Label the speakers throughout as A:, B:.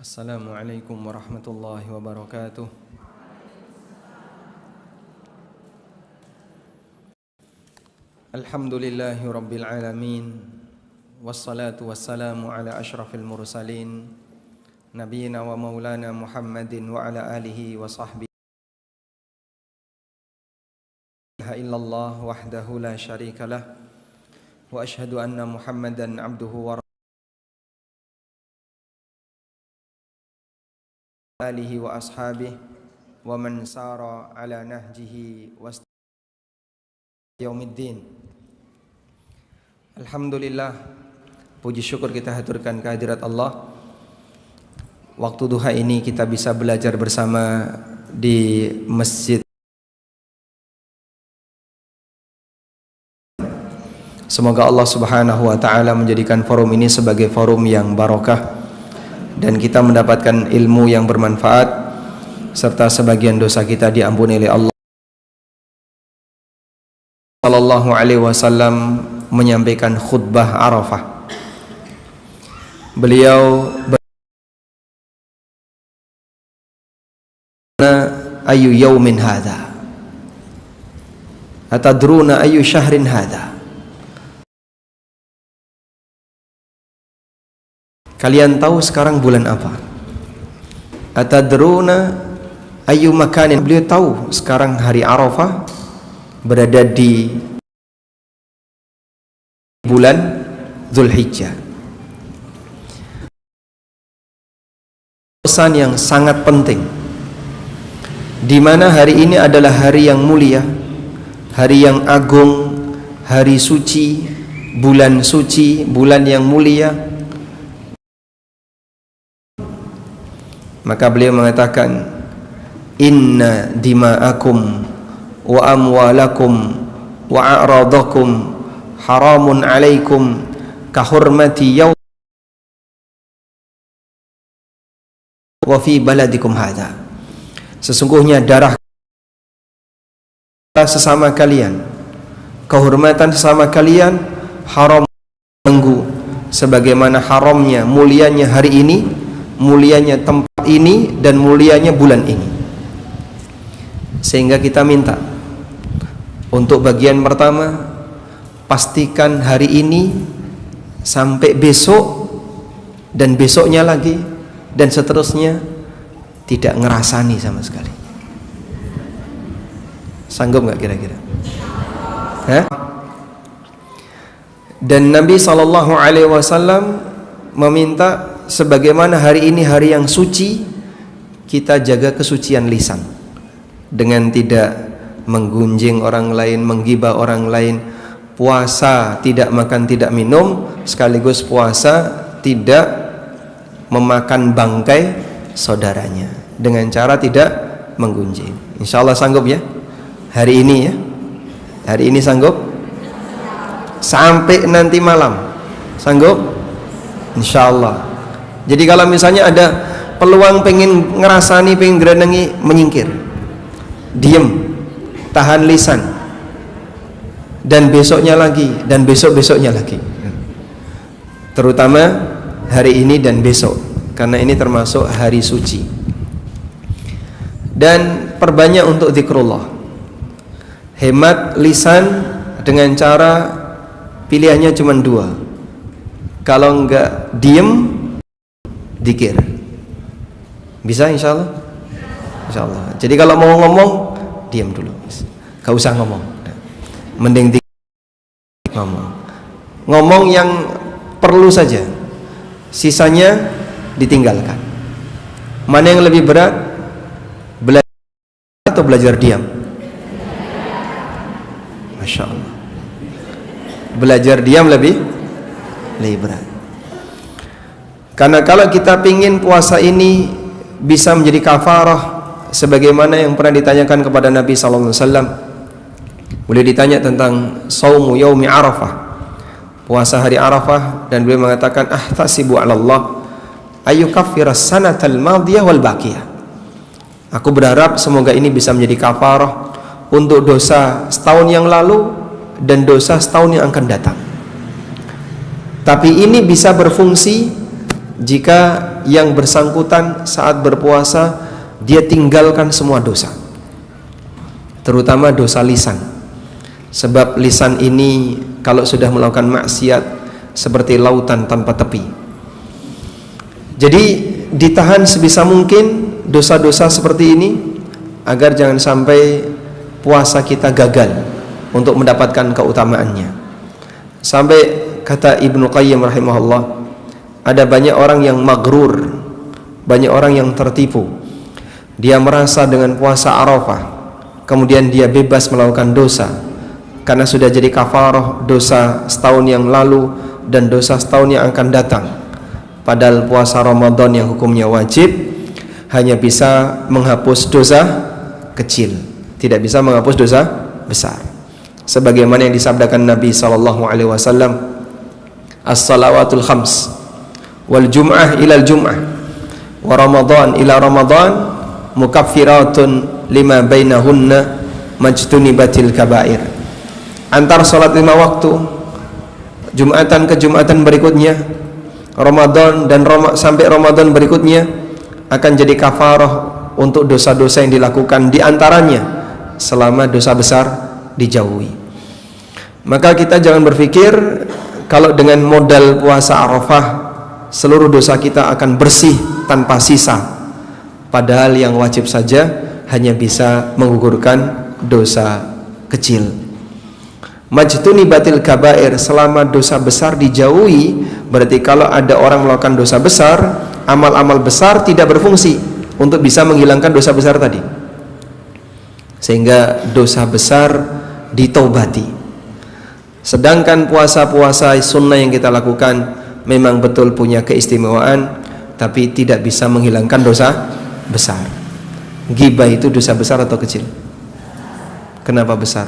A: Assalamualaikum warahmatullahi wabarakatuh. Alhamdulillahi rabbil alamin. Wassalatu wassalamu ala ashrafil mursalin Nabiina wa maulana Muhammadin wa ala alihi wa sahbihi. La ilaha illallah wahdahu la syarika lah. Wa ashhadu anna Muhammadan abduhu wa alihi wa ashabihi wa man sara ala nahjihi wa yaumiddin. Alhamdulillah, puji syukur kita haturkan kehadirat Allah. Waktu duha ini kita bisa belajar bersama di masjid. Semoga Allah Subhanahu wa taala menjadikan forum ini sebagai forum yang barokah dan kita mendapatkan ilmu yang bermanfaat serta sebagian dosa kita diampuni oleh Allah. Sallallahu alaihi wasallam menyampaikan khutbah Arafah. Beliau ayu yaumin hadha, atadruna ayu syahrin hadha. Kalian tahu sekarang bulan apa? Atadruna ayu makanin. Beliau tahu sekarang hari Arafah berada di bulan Dzulhijjah. Pesan yang sangat penting, di mana hari ini adalah hari yang mulia, hari yang agung, hari suci, bulan yang mulia. Maka beliau mengatakan, inna dima'akum wa amwalakum wa a'radakum haramun alaikum kahurmati yaum wa fi baladikum hadha. Sesungguhnya darah sesama kalian, kehormatan sesama kalian haram mengganggu sebagaimana haramnya, mulianya hari ini, mulianya tempat ini, dan mulianya bulan ini. Sehingga kita minta untuk bagian pertama, pastikan hari ini sampai besok dan besoknya lagi dan seterusnya tidak ngerasani sama sekali. Sanggup nggak kira-kira? Dan Nabi SAW meminta sebagaimana hari ini hari yang suci, kita jaga kesucian lisan dengan tidak menggunjing orang lain, menggibah orang lain. Puasa tidak makan tidak minum, sekaligus puasa tidak memakan bangkai saudaranya dengan cara tidak menggunjing. Insya Allah sanggup ya hari ini ya, hari ini sanggup sampai nanti malam sanggup insya Allah. Jadi kalau misalnya ada peluang pengen ngerasani, pengen gerenengi, menyingkir, diem, tahan lisan, dan besoknya lagi, dan besok-besoknya lagi, terutama hari ini dan besok, karena ini termasuk hari suci. Dan perbanyak untuk zikrullah, hemat lisan dengan cara pilihannya cuma dua. Kalau enggak diem, dzikir. Bisa insya Allah? Insya Allah. Jadi kalau mau ngomong, diam dulu, gak usah ngomong, mending ngomong yang perlu saja, sisanya ditinggalkan. Mana yang lebih berat, belajar atau belajar diam? Masya Allah, belajar diam lebih berat. Karena kalau kita pingin puasa ini bisa menjadi kafarah, sebagaimana yang pernah ditanyakan kepada Nabi SAW. Beliau ditanya tentang saumu yaumi Arafah, puasa hari Arafah, dan beliau mengatakan, ahtasibu 'ala Allah ayyukaffiras sanatal madiyah wal baqiyah. Aku berharap semoga ini bisa menjadi kafarah untuk dosa setahun yang lalu dan dosa setahun yang akan datang. Tapi ini bisa berfungsi jika yang bersangkutan saat berpuasa dia tinggalkan semua dosa, terutama dosa lisan. Sebab lisan ini kalau sudah melakukan maksiat seperti lautan tanpa tepi. Jadi ditahan sebisa mungkin dosa-dosa seperti ini agar jangan sampai puasa kita gagal untuk mendapatkan keutamaannya. Sampai kata Ibnu Qayyim rahimahullah, ada banyak orang yang maghrur, banyak orang yang tertipu. Dia merasa dengan puasa Arafah kemudian dia bebas melakukan dosa karena sudah jadi kafarah dosa setahun yang lalu dan dosa setahun yang akan datang. Padahal puasa Ramadan yang hukumnya wajib hanya bisa menghapus dosa kecil, tidak bisa menghapus dosa besar. Sebagaimana yang disabdakan Nabi SAW, as-salawatul khams wal jum'ah ilal jum'ah wa Ramadan ila Ramadan mukaffiratun lima bainahunna majtunibatil kabair. Antar salat 5 waktu, Jumatan ke Jumatan berikutnya, Ramadan dan sampai Ramadan berikutnya akan jadi kafarah untuk dosa-dosa yang dilakukan, di antaranya selama dosa besar dijauhi. Maka kita jangan berpikir kalau dengan modal puasa Arafah seluruh dosa kita akan bersih tanpa sisa, padahal yang wajib saja hanya bisa menggugurkan dosa kecil. Majtunibatil kabair, selama dosa besar dijauhi, berarti kalau ada orang melakukan dosa besar, amal-amal besar tidak berfungsi untuk bisa menghilangkan dosa besar tadi, sehingga dosa besar ditaubati. Sedangkan puasa-puasa sunnah yang kita lakukan memang betul punya keistimewaan, tapi tidak bisa menghilangkan dosa besar. Ghibah itu dosa besar atau kecil? Kenapa besar?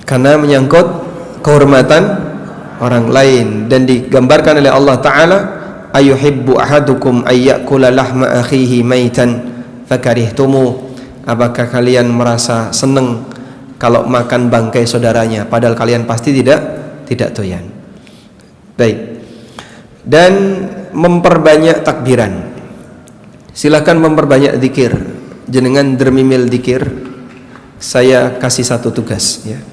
A: Karena menyangkut kehormatan orang lain, dan digambarkan oleh Allah Ta'ala, ayuhibbu ahadukum ayyakula lahma akhihi maitan fakarihtumu. Apakah kalian merasa senang kalau makan bangkai saudaranya, padahal kalian pasti tidak doyan. Baik. Dan memperbanyak takbiran. Silakan memperbanyak zikir. Jenengan dermimil zikir. Saya kasih satu tugas ya.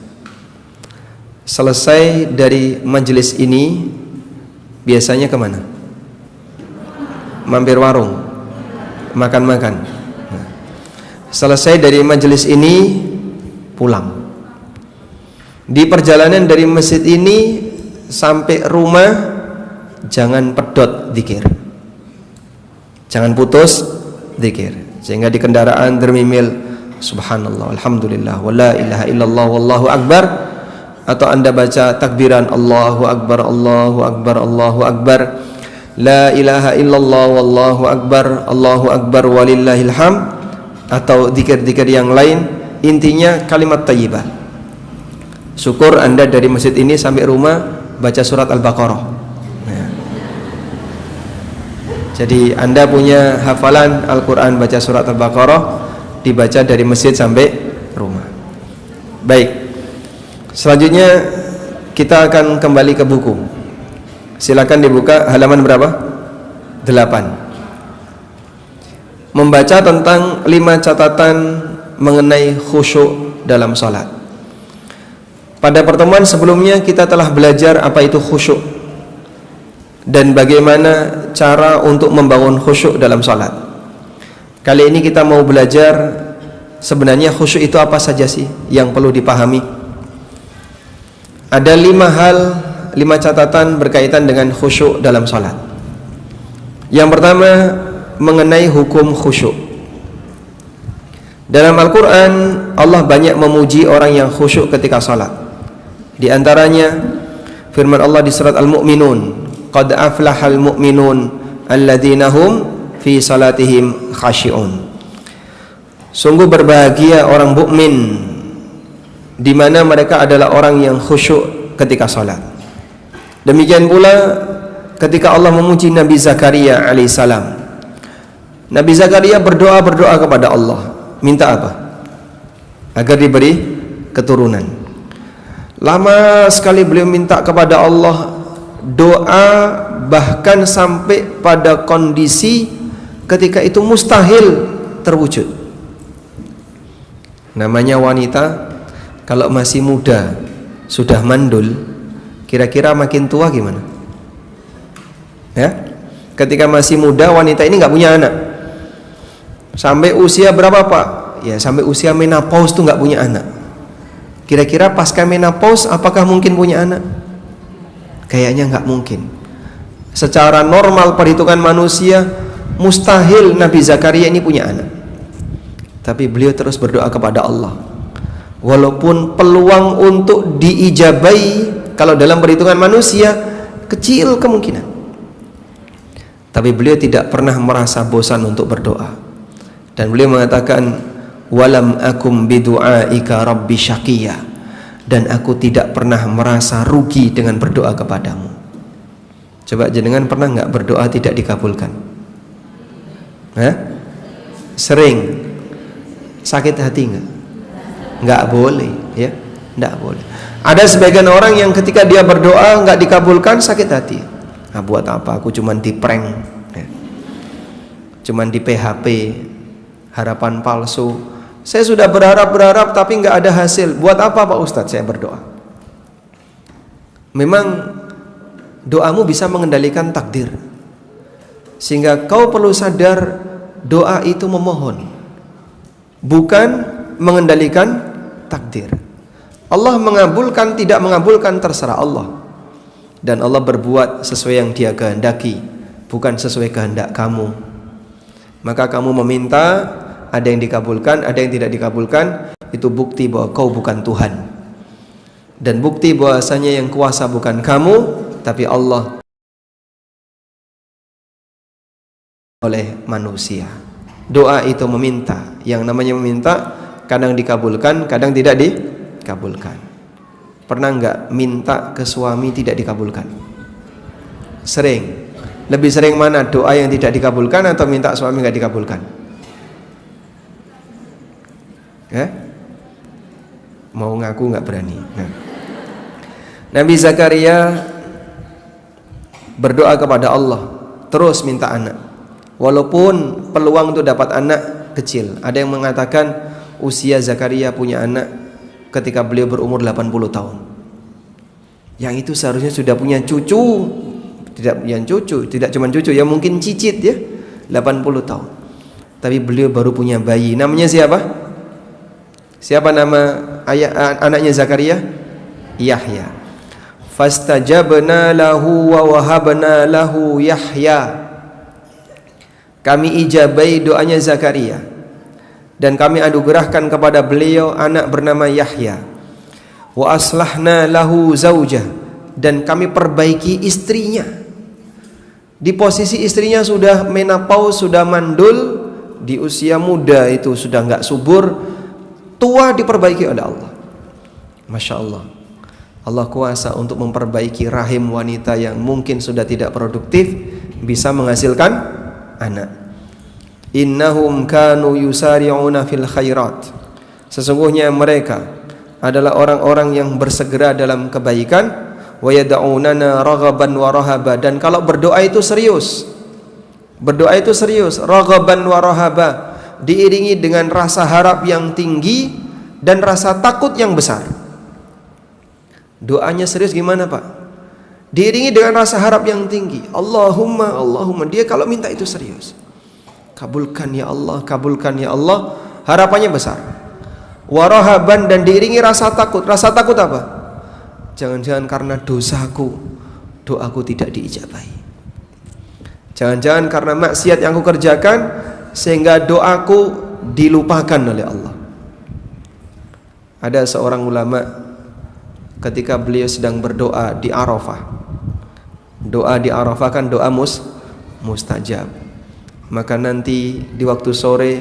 A: Selesai dari majelis ini biasanya kemana? Mampir warung, makan-makan. Selesai dari majelis ini pulang. Di perjalanan dari masjid ini sampai rumah jangan pedot zikir, jangan putus zikir, sehingga di kendaraan dermimil subhanallah, alhamdulillah, wala ilaha illallah, wallahu akbar, atau anda baca takbiran Allahu akbar, Allahu akbar, Allahu akbar, la ilaha illallah, wallahu akbar, Allahu akbar, walillahil hamd, atau zikir-zikir yang lain. Intinya kalimat thayyibah. Syukur anda dari masjid ini sampai rumah baca surat Al-Baqarah. Jadi anda punya hafalan Al-Quran, baca surat Al-Baqarah, dibaca dari masjid sampai rumah. Baik, selanjutnya kita akan kembali ke buku. Silakan dibuka halaman berapa? 8. Membaca tentang 5 catatan mengenai khusyuk dalam salat. Pada pertemuan sebelumnya kita telah belajar apa itu khusyuk dan bagaimana cara untuk membangun khusyuk dalam salat. Kali ini kita mau belajar sebenarnya khusyuk itu apa saja sih yang perlu dipahami. Ada 5 hal, 5 catatan berkaitan dengan khusyuk dalam salat. Yang pertama mengenai hukum khusyuk. Dalam Al-Quran Allah banyak memuji orang yang khusyuk ketika salat. Di antaranya firman Allah di surat Al-Mu'minun, qad aflahal mu'minun alladzina hum fi salatihim khashi'un. Sungguh berbahagia orang mukmin di mana mereka adalah orang yang khusyuk ketika salat. Demikian pula ketika Allah memuji Nabi Zakaria alaihissalam. Nabi Zakaria berdoa kepada Allah, minta apa? Agar diberi keturunan. Lama sekali beliau minta kepada Allah, doa bahkan sampai pada kondisi ketika itu mustahil terwujud. Namanya wanita kalau masih muda sudah mandul, kira-kira makin tua gimana? Ya, ketika masih muda wanita ini nggak punya anak. Sampai usia berapa Pak? Ya sampai usia menopause tuh nggak punya anak. Kira-kira pasca menopause apakah mungkin punya anak? Kayaknya nggak mungkin. Secara normal perhitungan manusia mustahil Nabi Zakaria ini punya anak. Tapi beliau terus berdoa kepada Allah. Walaupun peluang untuk diijabai kalau dalam perhitungan manusia kecil kemungkinan, tapi beliau tidak pernah merasa bosan untuk berdoa. Dan beliau mengatakan, walam akum bidu'aika rabbi syaqiyya, dan aku tidak pernah merasa rugi dengan berdoa kepadamu. Coba jenengan pernah nggak berdoa tidak dikabulkan? Hah? Sering. Sakit hati nggak? Nggak boleh, ya, nggak boleh. Ada sebagian orang yang ketika dia berdoa nggak dikabulkan sakit hati. Nah, buat apa? Aku cuman di prank, ya. Cuman di PHP, harapan palsu. Saya sudah berharap tapi nggak ada hasil. Buat apa Pak Ustadz saya berdoa? Memang doamu bisa mengendalikan takdir, sehingga kau perlu sadar doa itu memohon, bukan mengendalikan takdir. Allah mengabulkan tidak mengabulkan terserah Allah, dan Allah berbuat sesuai yang Dia kehendaki, bukan sesuai kehendak kamu. Maka kamu meminta, ada yang dikabulkan, ada yang tidak dikabulkan, itu bukti bahwa kau bukan Tuhan, dan bukti bahwasanya yang kuasa bukan kamu tapi Allah oleh manusia. Doa itu meminta, yang namanya meminta kadang dikabulkan, kadang tidak dikabulkan. Pernah nggak minta ke suami tidak dikabulkan? Sering. Lebih sering mana, doa yang tidak dikabulkan atau minta suami nggak dikabulkan? Mau ngaku nggak berani. Nabi Zakaria berdoa kepada Allah, terus minta anak. Walaupun peluang untuk dapat anak kecil. Ada yang mengatakan usia Zakaria punya anak ketika beliau berumur 80 tahun. Yang itu seharusnya sudah punya cucu. Tidak yang cucu, tidak cuma cucu, ya mungkin cicit ya, 80 tahun. Tapi beliau baru punya bayi. Namanya siapa? Siapa nama anaknya Zakaria? Yahya. Fastajabna lahu wa wahabna lahu Yahya. Kami ijabai doanya Zakaria, dan kami anugerahkan kepada beliau anak bernama Yahya. Wa aslahna lahu zaujah, dan kami perbaiki istrinya. Di posisi istrinya sudah menopause, sudah mandul, di usia muda itu sudah nggak subur, tua diperbaiki oleh Allah. Masya Allah. Allah kuasa untuk memperbaiki rahim wanita yang mungkin sudah tidak produktif, bisa menghasilkan anak. Innahum kanu yusari'una fil khairat. Sesungguhnya mereka adalah orang-orang yang bersegera dalam kebaikan. Wa yad'unana raghaban wa rahaba, dan kalau berdoa itu serius. Berdoa itu serius, raghaban wa rahaba, diiringi dengan rasa harap yang tinggi dan rasa takut yang besar. Doanya serius gimana Pak? Diiringi dengan rasa harap yang tinggi. Allahumma, Allahumma. Dia kalau minta itu serius. Kabulkan ya Allah, kabulkan ya Allah. Harapannya besar. Warahaban, dan diiringi rasa takut. Rasa takut apa? Jangan-jangan karena dosaku, doaku tidak diijabahi. Jangan-jangan karena maksiat yang aku kerjakan sehingga doaku dilupakan oleh Allah. Ada seorang ulama ketika beliau sedang berdoa di Arafah. Doa di Arafah kan doa mustajab. Maka nanti di waktu sore,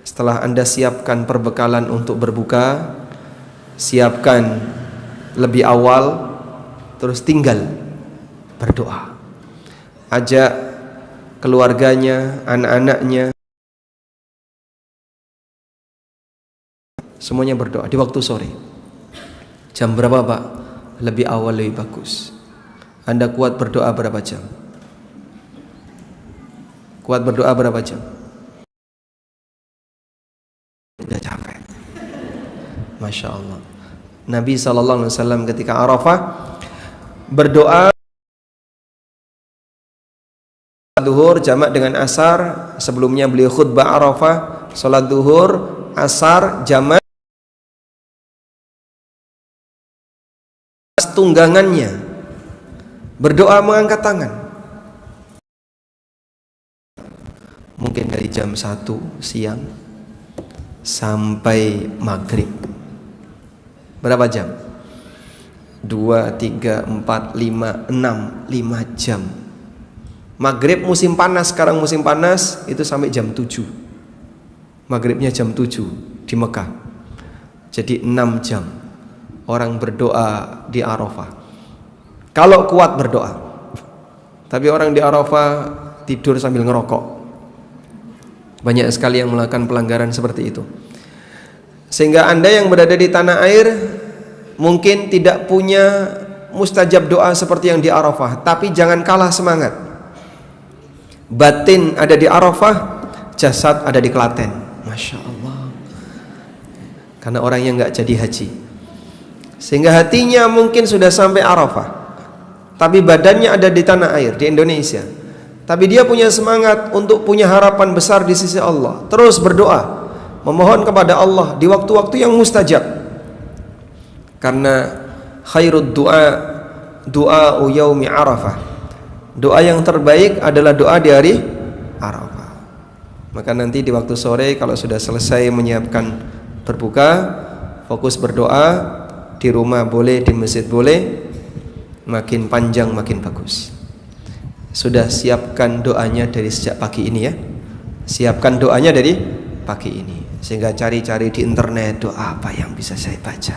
A: setelah Anda siapkan perbekalan untuk berbuka, siapkan lebih awal, terus tinggal berdoa. Ajak keluarganya, anak-anaknya, semuanya berdoa di waktu sore. Jam berapa Pak? Lebih awal lebih bagus. Anda kuat berdoa berapa jam? Kuat berdoa berapa jam? Udah capek. Masya Allah. Nabi SAW ketika Arafah berdoa duhur jamak dengan asar. Sebelumnya beliau khutbah Arafah, salat duhur, asar, jamak. Tunggangannya berdoa mengangkat tangan. Mungkin dari jam 1 siang sampai maghrib. Berapa jam? 2, 3, 4, 5, 6 5 jam. Maghrib musim panas, sekarang musim panas itu sampai jam 7. Maghribnya jam 7 di Mekah. Jadi 6 jam orang berdoa di Arafah. Kalau kuat berdoa. Tapi orang di Arafah tidur sambil ngerokok. Banyak sekali yang melakukan pelanggaran seperti itu. Sehingga Anda yang berada di tanah air mungkin tidak punya mustajab doa seperti yang di Arafah, tapi jangan kalah semangat. Batin ada di Arafah, jasad ada di Klaten. Masya Allah. Karena orang yang nggak jadi haji, sehingga hatinya mungkin sudah sampai Arafah, tapi badannya ada di tanah air, di Indonesia. Tapi dia punya semangat untuk punya harapan besar di sisi Allah. Terus berdoa, memohon kepada Allah di waktu-waktu yang mustajab. Karena khairud doa yaumi Arafah. Doa yang terbaik adalah doa di hari Arafah. Maka nanti di waktu sore kalau sudah selesai menyiapkan berbuka, fokus berdoa. Di rumah boleh, di masjid boleh. Makin panjang makin bagus. Sudah siapkan doanya dari sejak pagi ini ya. Siapkan doanya dari pagi ini. Sehingga cari-cari di internet doa apa yang bisa saya baca.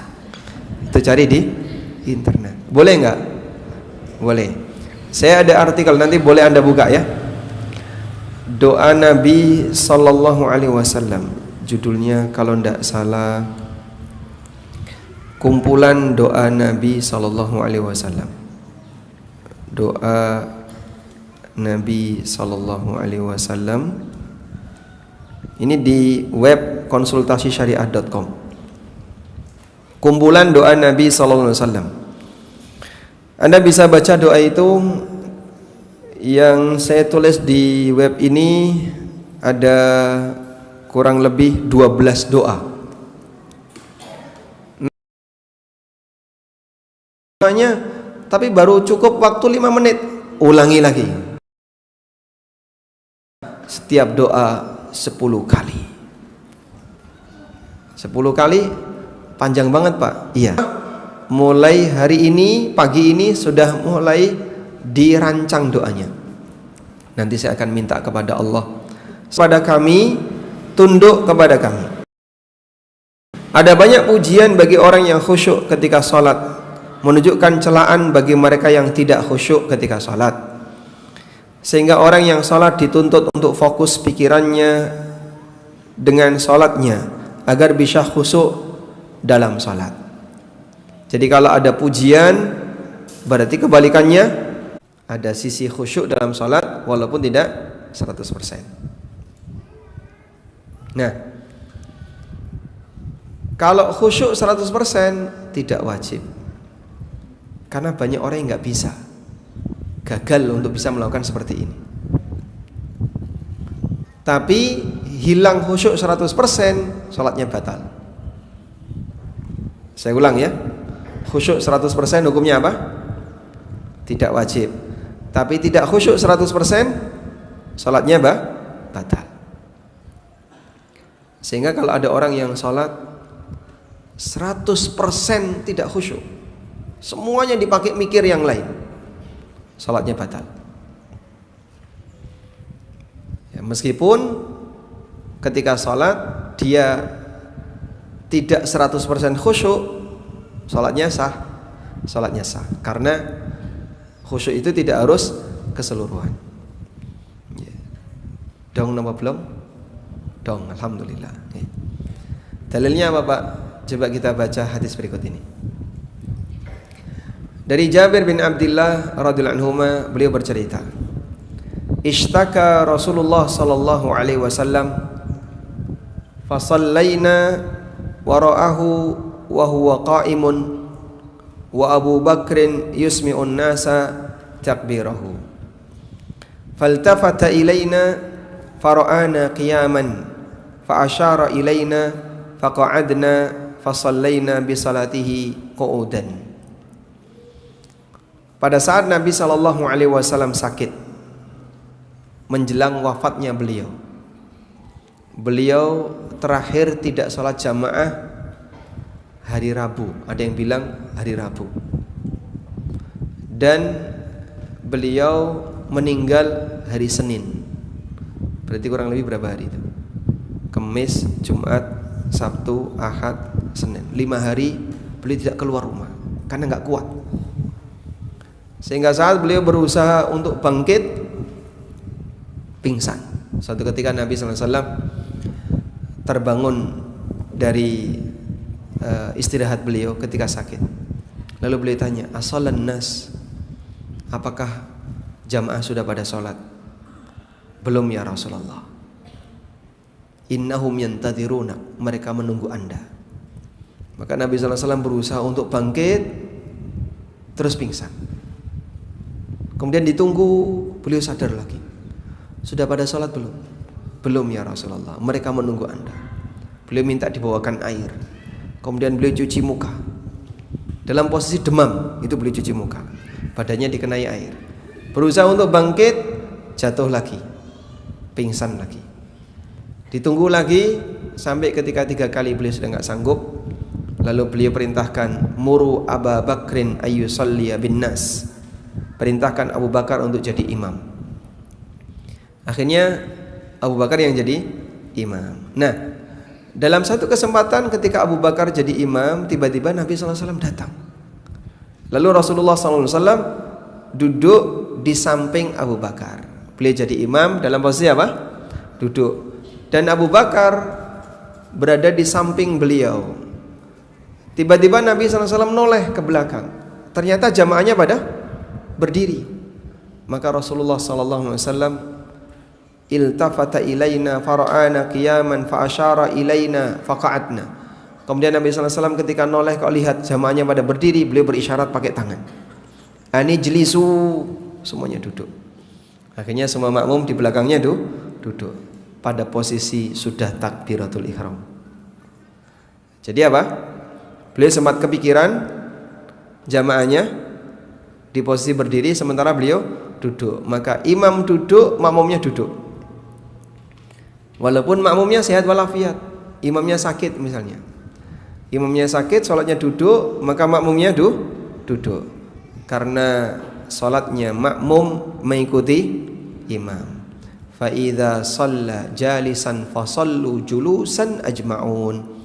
A: Itu cari di internet. Boleh nggak? Boleh. Saya ada artikel, nanti boleh Anda buka ya. Doa Nabi Sallallahu Alaihi Wasallam. Judulnya kalau tidak salah, kumpulan doa Nabi Sallallahu Alaihi Wasallam. Doa Nabi Sallallahu Alaihi Wasallam. Ini di web konsultasisyariah.com. Kumpulan doa Nabi Sallallahu Alaihi Wasallam. Anda bisa baca doa itu yang saya tulis di web ini. Ada kurang lebih 12 doa. Namanya, tapi baru cukup waktu 5 menit. Ulangi lagi. Setiap doa 10 kali. 10 kali panjang banget Pak. Iya. Mulai hari ini, pagi ini sudah mulai dirancang doanya. Nanti saya akan minta kepada Allah, kepada kami, tunduk kepada kami. Ada banyak pujian bagi orang yang khusyuk ketika sholat, menunjukkan celaan bagi mereka yang tidak khusyuk ketika sholat. Sehingga orang yang sholat dituntut untuk fokus pikirannya dengan sholatnya agar bisa khusyuk dalam sholat. Jadi kalau ada pujian, berarti kebalikannya, ada sisi khusyuk dalam sholat walaupun tidak 100%. Nah, kalau khusyuk 100% tidak wajib. Karena banyak orang yang nggak bisa, gagal untuk bisa melakukan seperti ini. Tapi hilang khusyuk 100%, sholatnya batal. Saya ulang ya, khusyuk 100% hukumnya apa? Tidak wajib. Tapi tidak khusyuk 100%, sholatnya batal. Sehingga kalau ada orang yang sholat 100% tidak khusyuk, semuanya dipakai mikir yang lain, salatnya batal. Ya, meskipun ketika salat dia tidak 100% khusyuk, salatnya sah. Salatnya sah karena khusyuk itu tidak harus keseluruhan. Ya. Dong nama belum? Dong, alhamdulillah. Ya. Dalilnya apa Pak? Coba kita baca hadis berikut ini. Dari Jabir bin Abdullah radhiyallahu anhuma, beliau bercerita, ishtaka Rasulullah sallallahu alaihi wasallam fa shallaina wara'ahu wa huwa qa'imun wa Abu Bakrin yusmi'un nasa takbirahu faltafata ilaina fara'ana qiyaman fa asyara ilaina faqa'adna fa shallaina bi salatihi qu'udan. Pada saat Nabi sallallahu alaihi wasallam sakit, menjelang wafatnya beliau terakhir tidak sholat jamaah hari Rabu, ada yang bilang hari Rabu, dan beliau meninggal hari Senin. Berarti kurang lebih berapa hari itu? Kamis, Jumat, Sabtu, Ahad, Senin. 5 hari beliau tidak keluar rumah karena nggak kuat. Sehingga saat beliau berusaha untuk bangkit, pingsan. Suatu ketika Nabi SAW terbangun dari istirahat beliau ketika sakit. Lalu beliau tanya, as-salan nas, apakah jamaah sudah pada sholat? Belum ya Rasulullah. Innahum yantadiruna, mereka menunggu Anda. Maka Nabi SAW berusaha untuk bangkit, terus pingsan. Kemudian ditunggu, beliau sadar lagi. Sudah pada sholat belum? Belum ya Rasulullah, mereka menunggu Anda. Beliau minta dibawakan air. Kemudian beliau cuci muka. Dalam posisi demam, itu beliau cuci muka. Badannya dikenai air. Berusaha untuk bangkit, jatuh lagi, pingsan lagi. Ditunggu lagi, sampai ketika 3 kali beliau sudah gak sanggup. Lalu beliau perintahkan, muru Aba Bakrin ayyusalliya bin nas, perintahkan Abu Bakar untuk jadi imam. Akhirnya Abu Bakar yang jadi imam. Nah, dalam satu kesempatan ketika Abu Bakar jadi imam, tiba-tiba Nabi SAW datang. Lalu Rasulullah SAW duduk di samping Abu Bakar. Beliau jadi imam dalam posisi apa? Duduk. Dan Abu Bakar berada di samping beliau. Tiba-tiba Nabi SAW noleh ke belakang. Ternyata jamaahnya pada berdiri. Maka Rasulullah SAW iltafata ilaina fara'ana qiyaman fa asyara ilaina faqa'adna. Kemudian Nabi SAW ketika noleh, kau lihat jamaahnya pada berdiri, beliau berisyarat pakai tangan, ani jelisu, semuanya duduk. Akhirnya semua makmum di belakangnya duduk pada posisi sudah takbiratul ihram. Jadi apa? Beliau sempat kepikiran jamaahnya di posisi berdiri sementara beliau duduk. Maka imam duduk, makmumnya duduk. Walaupun makmumnya sehat walafiat, imamnya sakit misalnya. Imamnya sakit, sholatnya duduk, maka makmumnya duduk. Karena sholatnya makmum mengikuti imam. Fa idza shalla jalisan fa shallu julusan ajma'un.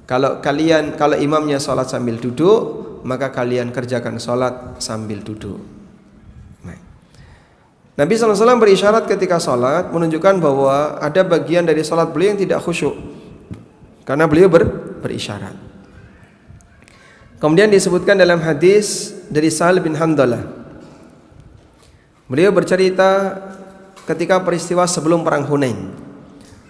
A: Kalau imamnya sholat sambil duduk, maka kalian kerjakan sholat sambil duduk. Nabi SAW berisyarat ketika sholat, menunjukkan bahwa ada bagian dari sholat beliau yang tidak khusyuk, karena beliau berisyarat. Kemudian disebutkan dalam hadis dari Sahal bin Handalah, beliau bercerita ketika peristiwa sebelum perang Hunain,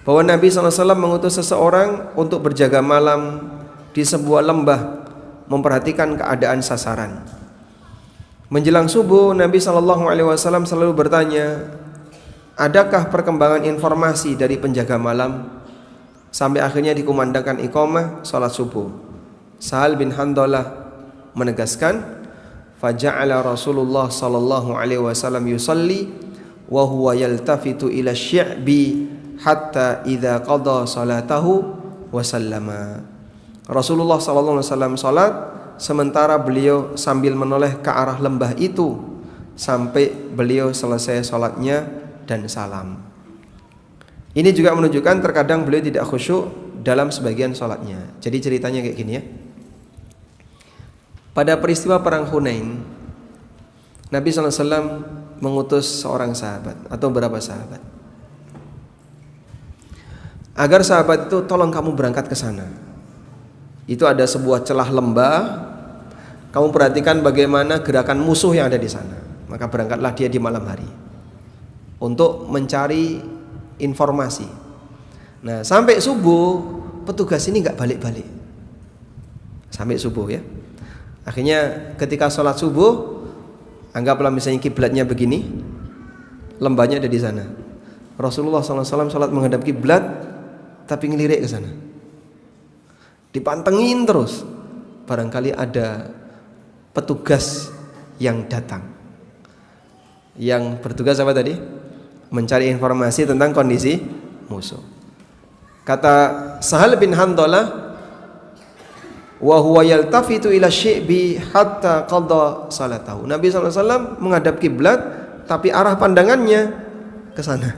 A: bahwa Nabi SAW mengutus seseorang untuk berjaga malam di sebuah lembah, memperhatikan keadaan sasaran. Menjelang subuh, Nabi SAW selalu bertanya, adakah perkembangan informasi dari penjaga malam? Sampai akhirnya dikumandangkan iqamah salat subuh. Sahal bin Handalah menegaskan, faja'ala Rasulullah SAW yusalli wa huwa yaltafitu ila syi'bi hatta idza qada salatahu wa sallama. Rasulullah SAW salat sementara beliau sambil menoleh ke arah lembah itu sampai beliau selesai salatnya dan salam. Ini juga menunjukkan terkadang beliau tidak khusyuk dalam sebagian salatnya. Jadi ceritanya kayak gini ya. Pada peristiwa perang Hunain, Nabi SAW mengutus seorang sahabat atau beberapa sahabat agar sahabat itu tolong kamu berangkat ke sana. Itu ada sebuah celah lembah, Kamu perhatikan bagaimana gerakan musuh yang ada di sana. Maka berangkatlah dia di malam hari untuk mencari informasi. Nah, sampai subuh petugas ini nggak balik-balik. Sampai subuh ya. Akhirnya ketika sholat subuh, anggaplah misalnya kiblatnya begini, lembahnya ada di sana. Rasulullah SAW sholat menghadap kiblat, tapi ngelirik ke sana. Dipantengin terus. Barangkali ada petugas yang datang. Yang bertugas apa tadi? Mencari informasi tentang kondisi musuh. Kata Sahal bin Handalah, wa huwa yaltafitu ila syi'bi hatta qadha salatahu. Nabi SAW menghadap kiblat, tapi arah pandangannya ke sana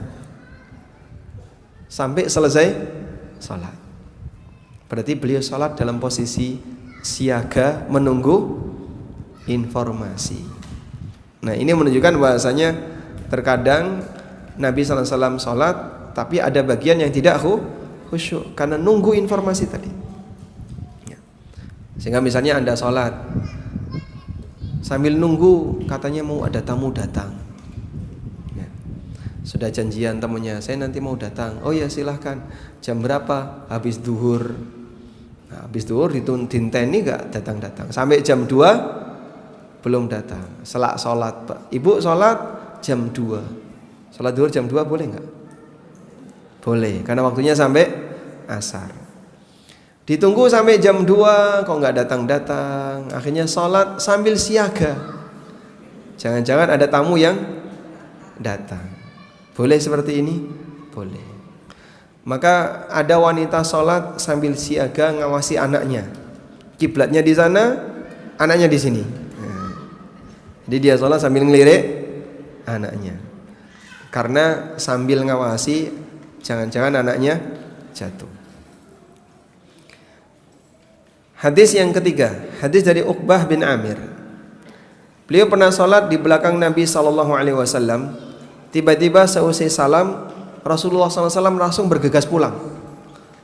A: sampai selesai salat. Berarti beliau salat dalam posisi siaga menunggu informasi. Nah, ini menunjukkan bahasanya terkadang Nabi SAW salat, tapi ada bagian yang tidak khusyuk karena nunggu informasi tadi. Sehingga misalnya Anda sholat sambil nunggu katanya mau ada tamu datang ya. Sudah janjian temunya, saya nanti mau datang. Oh ya silahkan. Jam berapa? Habis duhur. Nah, habis duhur ditinteni gak datang-datang. Sampai jam 2 belum datang. Selak sholat, Pak. Ibu sholat jam 2. Sholat duhur jam 2 boleh gak? Boleh, karena waktunya sampai asar. Ditunggu sampai jam 2 kok nggak datang-datang. Akhirnya sholat sambil siaga. Jangan-jangan ada tamu yang datang. Boleh seperti ini? Boleh. Maka ada wanita sholat sambil siaga ngawasi anaknya. Kiblatnya di sana, anaknya di sini. Nah, jadi dia sholat sambil ngelirik anaknya. Karena sambil ngawasi, jangan-jangan anaknya jatuh. Hadis yang ketiga, hadis dari Uqbah bin Amir. Beliau pernah sholat di belakang Nabi SAW. Tiba-tiba seusai salam, Rasulullah SAW langsung bergegas pulang.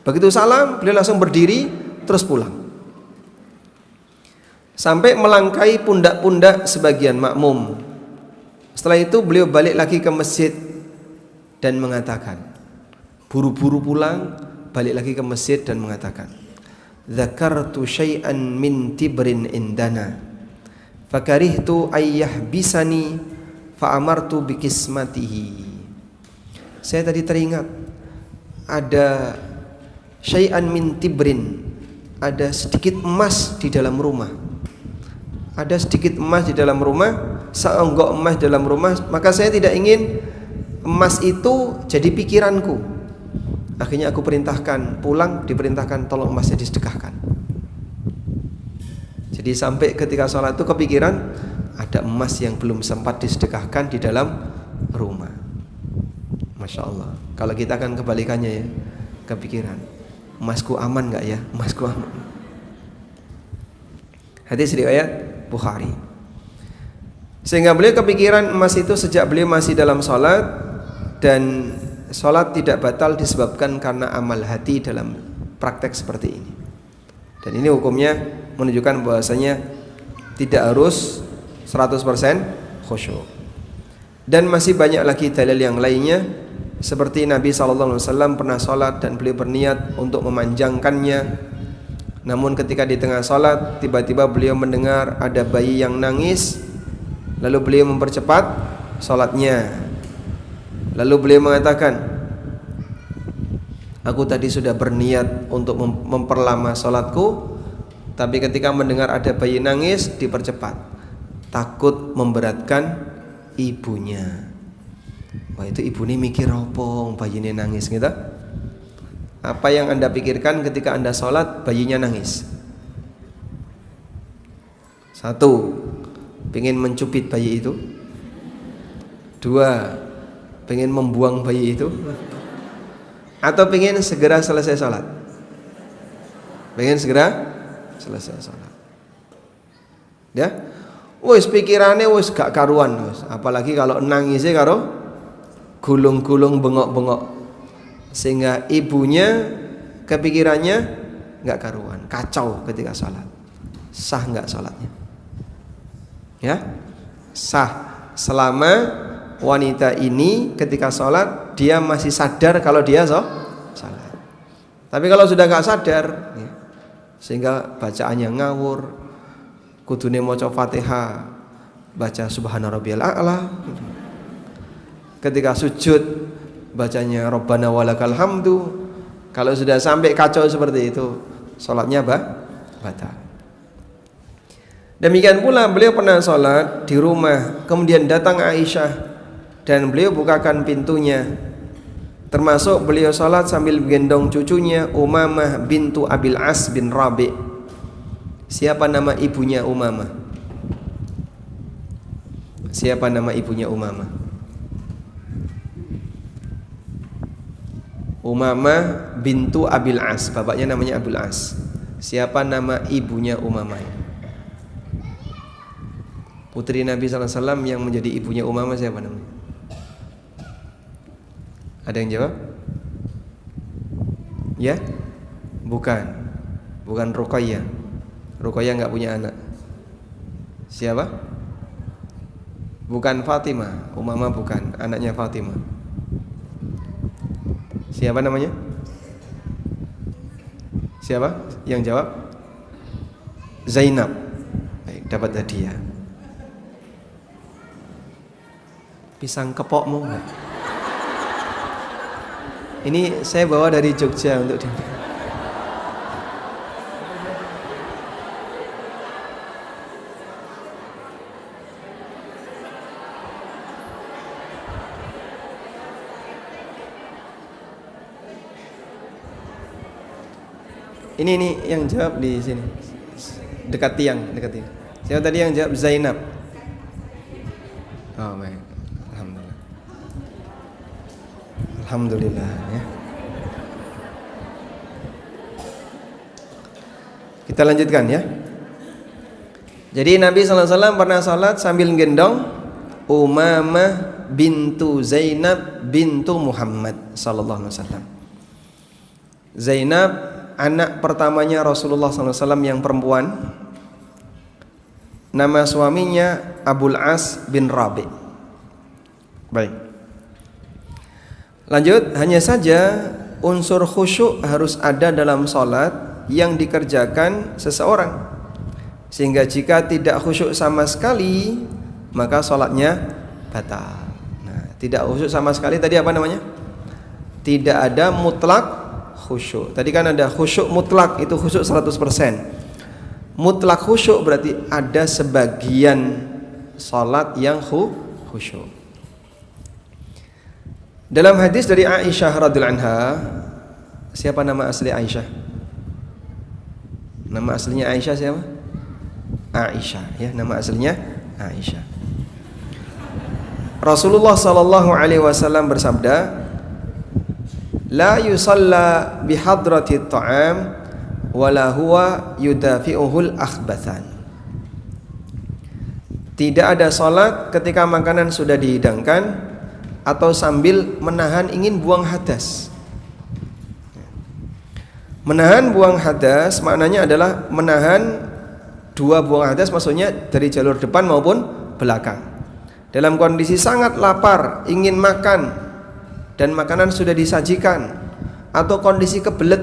A: Begitu salam, beliau langsung berdiri terus pulang. Sampai melangkai pundak-pundak sebagian makmum. Setelah itu beliau balik lagi ke masjid dan mengatakan, buru-buru pulang, balik lagi ke masjid dan mengatakan, dzakartu syai'an min tibrin indana fakarihtu ayyahbisani fa'amartu bikismatihi. Saya tadi teringat ada syai'an min tibrin, ada sedikit emas di dalam rumah. Ada sedikit emas di dalam rumah, seonggok emas di dalam rumah, maka saya tidak ingin emas itu jadi pikiranku. Akhirnya aku perintahkan pulang, diperintahkan tolong emasnya disedekahkan. Jadi sampai ketika sholat itu kepikiran ada emas yang belum sempat disedekahkan di dalam rumah. Masya Allah. Kalau kita kan kebalikannya ya, kepikiran emasku aman nggak ya, emasku aman. Hadis riwayat Bukhari. Sehingga beliau kepikiran emas itu sejak beliau masih dalam sholat, dan sholat tidak batal disebabkan karena amal hati dalam praktek seperti ini. Dan ini hukumnya menunjukkan bahwasanya tidak harus 100% khusyuk. Dan masih banyak lagi dalil yang lainnya, seperti Nabi SAW pernah sholat dan beliau berniat untuk memanjangkannya. Namun ketika di tengah sholat tiba-tiba beliau mendengar ada bayi yang nangis, lalu beliau mempercepat sholatnya. Lalu beliau mengatakan, aku tadi sudah berniat untuk memperlama sholatku, tapi ketika mendengar ada bayi nangis dipercepat, takut memberatkan ibunya. Wah, itu ibu ini mikir apa bayi ini nangis gitu. Apa yang Anda pikirkan ketika Anda sholat bayinya nangis? Satu, pengen mencubit bayi itu. Dua, pengen membuang bayi itu. Atau pengen segera selesai sholat? Pengen segera selesai sholat. Ya, wis pikirannya wis gak karuan wis. Apalagi kalau nangisnya karo gulung-gulung bengok-bengok, sehingga ibunya kepikirannya gak karuan, kacau ketika sholat. Sah gak sholatnya? Ya, sah selama wanita ini ketika sholat dia masih sadar kalau dia sholat. Tapi kalau sudah nggak sadar, ya, sehingga bacaannya ngawur, kudune maca Fatihah, baca Subhana Rabbiyal A'la, ketika sujud bacanya Rabbana walakal hamdu. Kalau sudah sampai kacau seperti itu, sholatnya batal. Demikian pula beliau pernah sholat di rumah, kemudian datang Aisyah dan beliau bukakan pintunya. Termasuk beliau sholat sambil gendong cucunya Umamah bintu Abil As bin Rabi'. Siapa nama ibunya Umamah? Siapa nama ibunya Umamah? Umamah bintu Abil As, bapaknya namanya Abul As. Siapa nama ibunya Umamah? Putri Nabi SAW yang menjadi ibunya Umamah siapa namanya? Ada yang jawab? Ya? Bukan Ruqayyah. Ruqayyah nggak punya anak. Siapa? Bukan Fatimah. Umamah bukan anaknya Fatimah. Siapa namanya? Siapa yang jawab? Zainab. Baik, dapat hadiah. Pisang kepokmu. Ini saya bawa dari Jogja untuk Ini yang jawab di sini. Dekat tiang. Siapa tadi yang jawab? Zainab. Oh, baik. Alhamdulillah ya. Kita lanjutkan ya. Jadi Nabi SAW pernah salat sambil gendong Umamah bintu Zainab bintu Muhammad sallallahu alaihi wasallam. Zainab anak pertamanya Rasulullah SAW yang perempuan. Nama suaminya Abul As bin Rabi'. Baik. Lanjut, hanya saja unsur khusyuk harus ada dalam sholat yang dikerjakan seseorang, sehingga jika tidak khusyuk sama sekali maka sholatnya batal. Nah, tidak khusyuk sama sekali tadi apa namanya? Tidak ada mutlak khusyuk. Tadi kan ada khusyuk mutlak, itu khusyuk 100%. Mutlak khusyuk berarti ada sebagian sholat yang khusyuk. Dalam hadis dari Aisyah radhiyallahu anha, siapa nama asli Aisyah? Nama aslinya Aisyah siapa? Aisyah ya, nama aslinya Aisyah. Rasulullah sallallahu alaihi wasallam bersabda, "La yusalla bihadrati ta'am wala huwa yudafi'uhul akhbathan." Tidak ada salat ketika makanan sudah dihidangkan atau sambil menahan ingin buang hadas. Menahan buang hadas maknanya adalah menahan dua buang hadas, maksudnya dari jalur depan maupun belakang. Dalam kondisi sangat lapar, ingin makan dan makanan sudah disajikan, atau kondisi kebelet,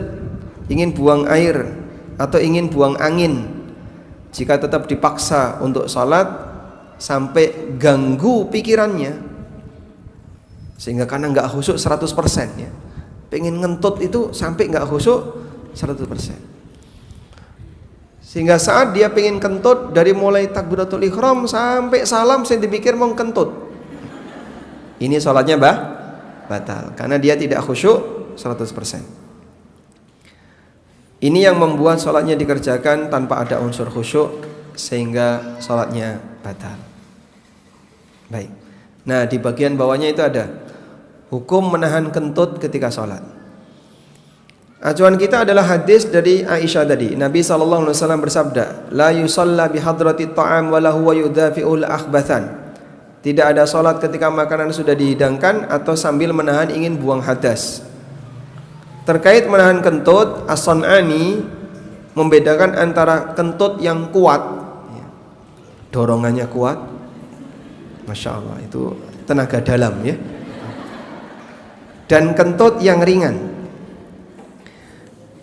A: ingin buang air atau ingin buang angin. Jika tetap dipaksa untuk sholat sampai ganggu pikirannya, sehingga karena nggak khusyuk 100% ya, pengen ngentut itu sampai nggak khusyuk 100%, sehingga saat dia pengen kentut dari mulai takbiratul ihram sampai salam saya dipikir mau kentut, ini sholatnya batal karena dia tidak khusyuk 100%. Ini yang membuat sholatnya dikerjakan tanpa ada unsur khusyuk sehingga sholatnya batal. Baik. Nah, di bagian bawahnya itu ada hukum menahan kentut ketika sholat. Acuan kita adalah hadis dari Aisyah tadi. Nabi SAW bersabda, "La yusalla bihadrati ta'am wa la huwa yudafi'ul akhbathan." Tidak ada sholat ketika makanan sudah dihidangkan atau sambil menahan ingin buang hadas. Terkait menahan kentut, As-Sun'ani membedakan antara kentut yang kuat dorongannya kuat. Masya Allah, itu tenaga dalam ya. Dan kentut yang ringan.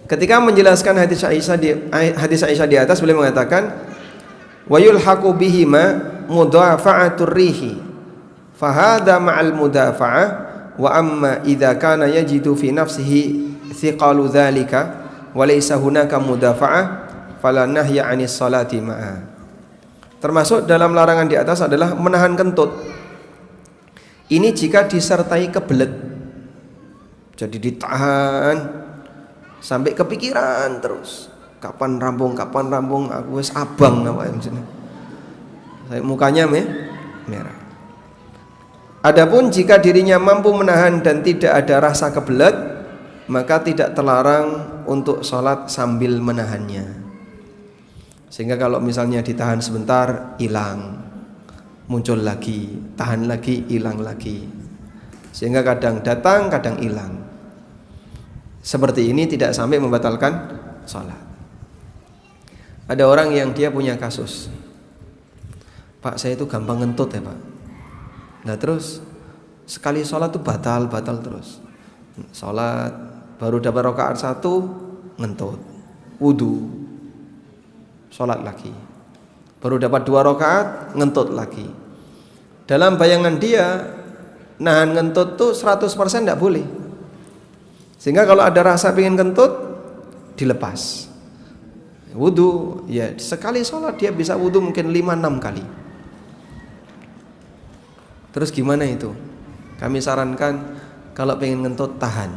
A: Ketika menjelaskan hadis Aisyah di atas, beliau mengatakan wa yulhaqu bihima mudafa'atur rihi fahadha ma'al mudafa'ah wa amma idza kana yajidu fi nafsihi thiqalu dzalika wa laysa hunaka mudafa'ah fala nahya 'anis salati ma'a. Termasuk dalam larangan di atas adalah menahan kentut. Ini jika disertai kebelet, jadi ditahan sampai kepikiran terus, kapan rampung aku wis abang apa saya mukanya merah. Adapun jika dirinya mampu menahan dan tidak ada rasa kebelet, maka tidak terlarang untuk sholat sambil menahannya. Sehingga kalau misalnya ditahan sebentar, hilang, muncul lagi, tahan lagi, hilang lagi. Sehingga kadang datang, kadang hilang. Seperti ini tidak sampai membatalkan sholat. Ada orang yang dia punya kasus, Pak, saya itu gampang ngentut ya Pak. Nah terus sekali sholat tuh batal terus. Sholat baru dapat rakaat 1 ngentut, wudu, sholat lagi. Baru dapat 2 rakaat ngentut lagi. Dalam bayangan dia nahan ngentut tuh 100% tidak boleh. Sehingga kalau ada rasa pengen kentut, dilepas. Wudu, ya sekali sholat dia bisa wudu mungkin 5-6 kali. Terus gimana itu? Kami sarankan kalau pengen ngentut tahan.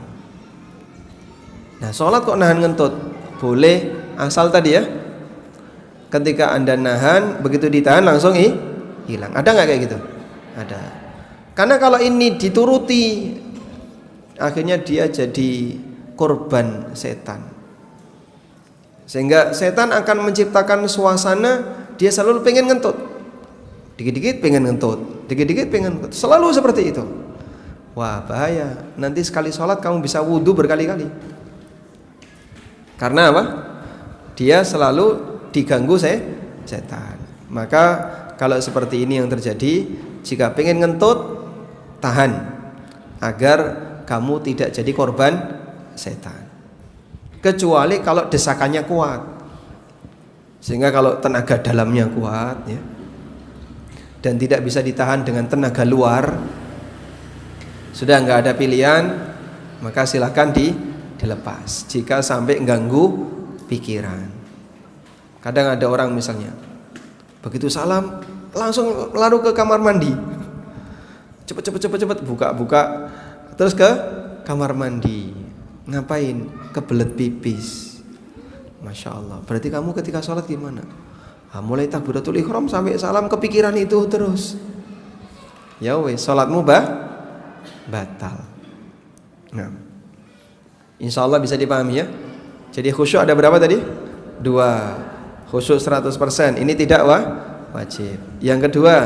A: Nah sholat kok nahan ngentut? Boleh, asal tadi ya, ketika Anda nahan, begitu ditahan langsung hilang. Ada nggak kayak gitu? Ada. Karena kalau ini dituruti, akhirnya dia jadi korban setan. Sehingga setan akan menciptakan suasana dia selalu pengen ngentut. Dikit-dikit pengen ngentut, dikit-dikit pengen ngentut. Selalu seperti itu. Wah bahaya. Nanti sekali sholat kamu bisa wudu berkali-kali. Karena apa? Dia selalu diganggu setan. Maka kalau seperti ini yang terjadi, jika pengen ngentut, tahan agar kamu tidak jadi korban setan. Kecuali kalau desakannya kuat, sehingga kalau tenaga dalamnya kuat ya, dan tidak bisa ditahan dengan tenaga luar, sudah nggak ada pilihan, maka silakan dilepas jika sampai mengganggu pikiran. Kadang ada orang misalnya begitu salam langsung lari ke kamar mandi, cepet buka terus ke kamar mandi. Ngapain? Kebelet pipis. Masya Allah. Berarti kamu ketika sholat gimana? Mulai takbiratul ihram sampai salam kepikiran itu terus. Ya wes, sholatmu batal. Nah, insya Allah bisa dipahami ya. Jadi khusyuk ada berapa tadi? 2. Khusyuk 100%. Ini tidak wajib. Yang kedua,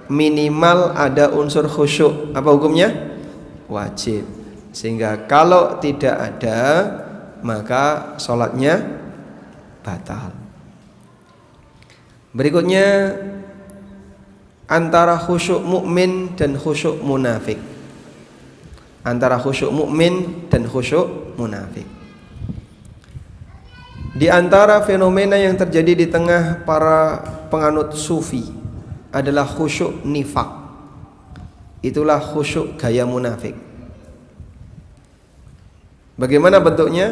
A: minimal ada unsur khusyuk. Apa hukumnya? Wajib. Sehingga kalau tidak ada, maka sholatnya batal. Berikutnya, antara khusyuk mukmin dan khusyuk munafik. Antara khusyuk mukmin dan khusyuk munafik. Di antara fenomena yang terjadi di tengah para penganut sufi adalah khusyuk nifak. Itulah khusyuk gaya munafik. Bagaimana bentuknya?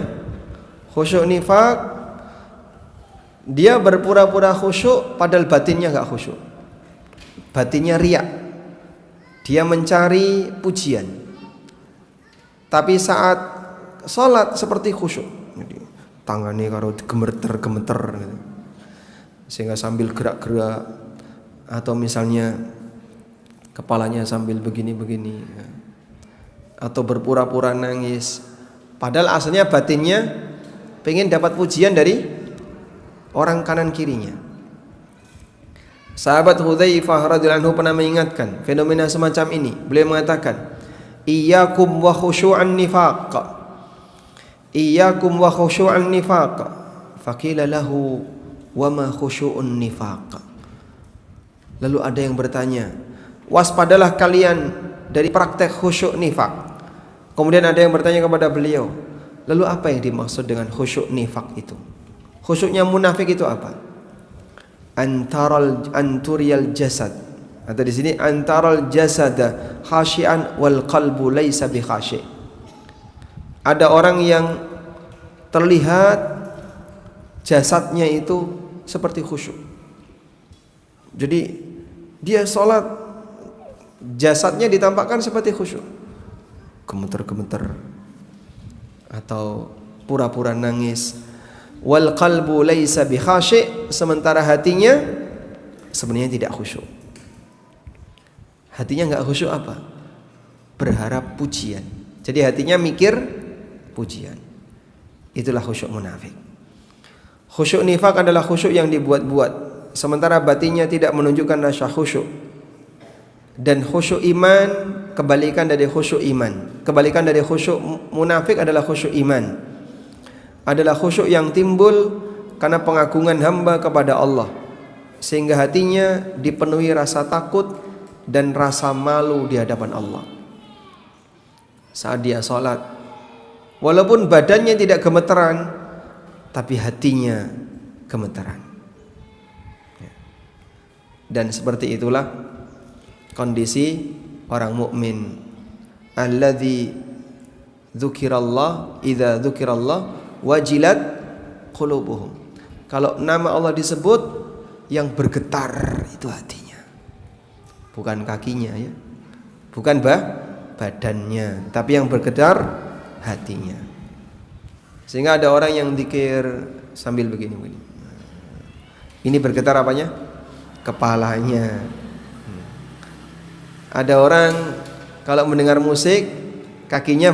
A: Khusyuk nifak, dia berpura-pura khusyuk padahal batinnya enggak khusyuk. Batinnya riak. Dia mencari pujian. Tapi saat sholat seperti khusyuk. Jadi tangannya kalau gemeter gitu. Sehingga sambil gerak-gerak, atau misalnya kepalanya sambil begini-begini, atau berpura-pura nangis. Padahal aslinya batinnya pengen dapat pujian dari orang kanan kirinya. Sahabat Hudzaifah radhiyallahu anhu pernah mengingatkan fenomena semacam ini. Beliau mengatakan, "Iyyakum wa khusyu'an nifaq. Iyyakum wa khusyu'an nifaq." Faqila lahu, "Wa ma khusyu'un nifaq?" Lalu ada yang bertanya, waspadalah kalian dari praktek khusyuk nifak. Kemudian ada yang bertanya kepada beliau, lalu apa yang dimaksud dengan khusyuk nifak itu? Khusyuknya munafik itu apa? Anturiyal jasad, atau di sini antaral jasada khashian wal qalbu laisa bi khashi'. Ada orang yang terlihat jasadnya itu seperti khusyuk. Jadi dia sholat, jasadnya ditampakkan seperti khusyuk, gemeter-gemeter atau pura-pura nangis. Wal qalbu laisa bi khashi', sementara hatinya sebenarnya tidak khusyuk. Hatinya enggak khusyuk apa? Berharap pujian. Jadi hatinya mikir pujian. Itulah khusyuk munafik. Khusyuk nifak adalah khusyuk yang dibuat-buat, sementara batinnya tidak menunjukkan rasa khusyuk. Dan khusyuk iman kebalikan dari khusyuk iman. Kebalikan dari khusyuk munafik adalah khusyuk iman. Adalah khusyuk yang timbul karena pengagungan hamba kepada Allah, sehingga hatinya dipenuhi rasa takut dan rasa malu di hadapan Allah. Saat dia sholat, walaupun badannya tidak gemeteran, tapi hatinya gemeteran. Dan seperti itulah kondisi orang mukmin. Alladzi dzukirallah, idza dzukirallah wajilat qulubuhum. Kalau nama Allah disebut, yang bergetar itu hatinya, bukan kakinya ya, bukan badannya, tapi yang bergetar hatinya. Sehingga ada orang yang zikir sambil begini. Ini bergetar apanya? Kepalanya. Ada orang kalau mendengar musik kakinya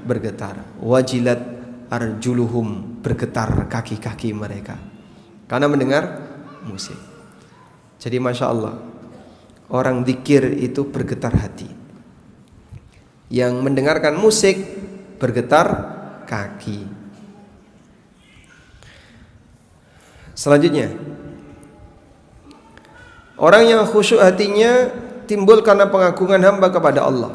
A: bergetar. Wajilat arjuluhum, bergetar kaki-kaki mereka karena mendengar musik. Jadi Masya Allah, orang zikir itu bergetar hati. Yang mendengarkan musik bergetar kaki. Selanjutnya, orang yang khusyuk hatinya timbul karena pengagungan hamba kepada Allah,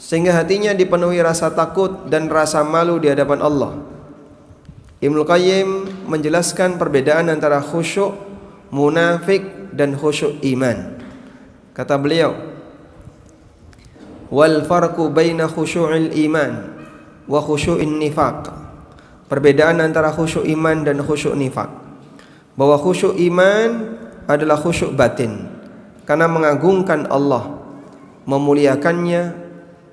A: sehingga hatinya dipenuhi rasa takut dan rasa malu di hadapan Allah. Ibnu Qayyim menjelaskan perbedaan antara khusyuk munafik dan khusyuk iman. Kata beliau, wal farqu baina khusyu'il iman wa khusyu'in nifaq. Perbedaan antara khusyuk iman dan khusyuk nifaq, bahwa khusyuk iman adalah khusyuk batin karena mengagungkan Allah, memuliakannya,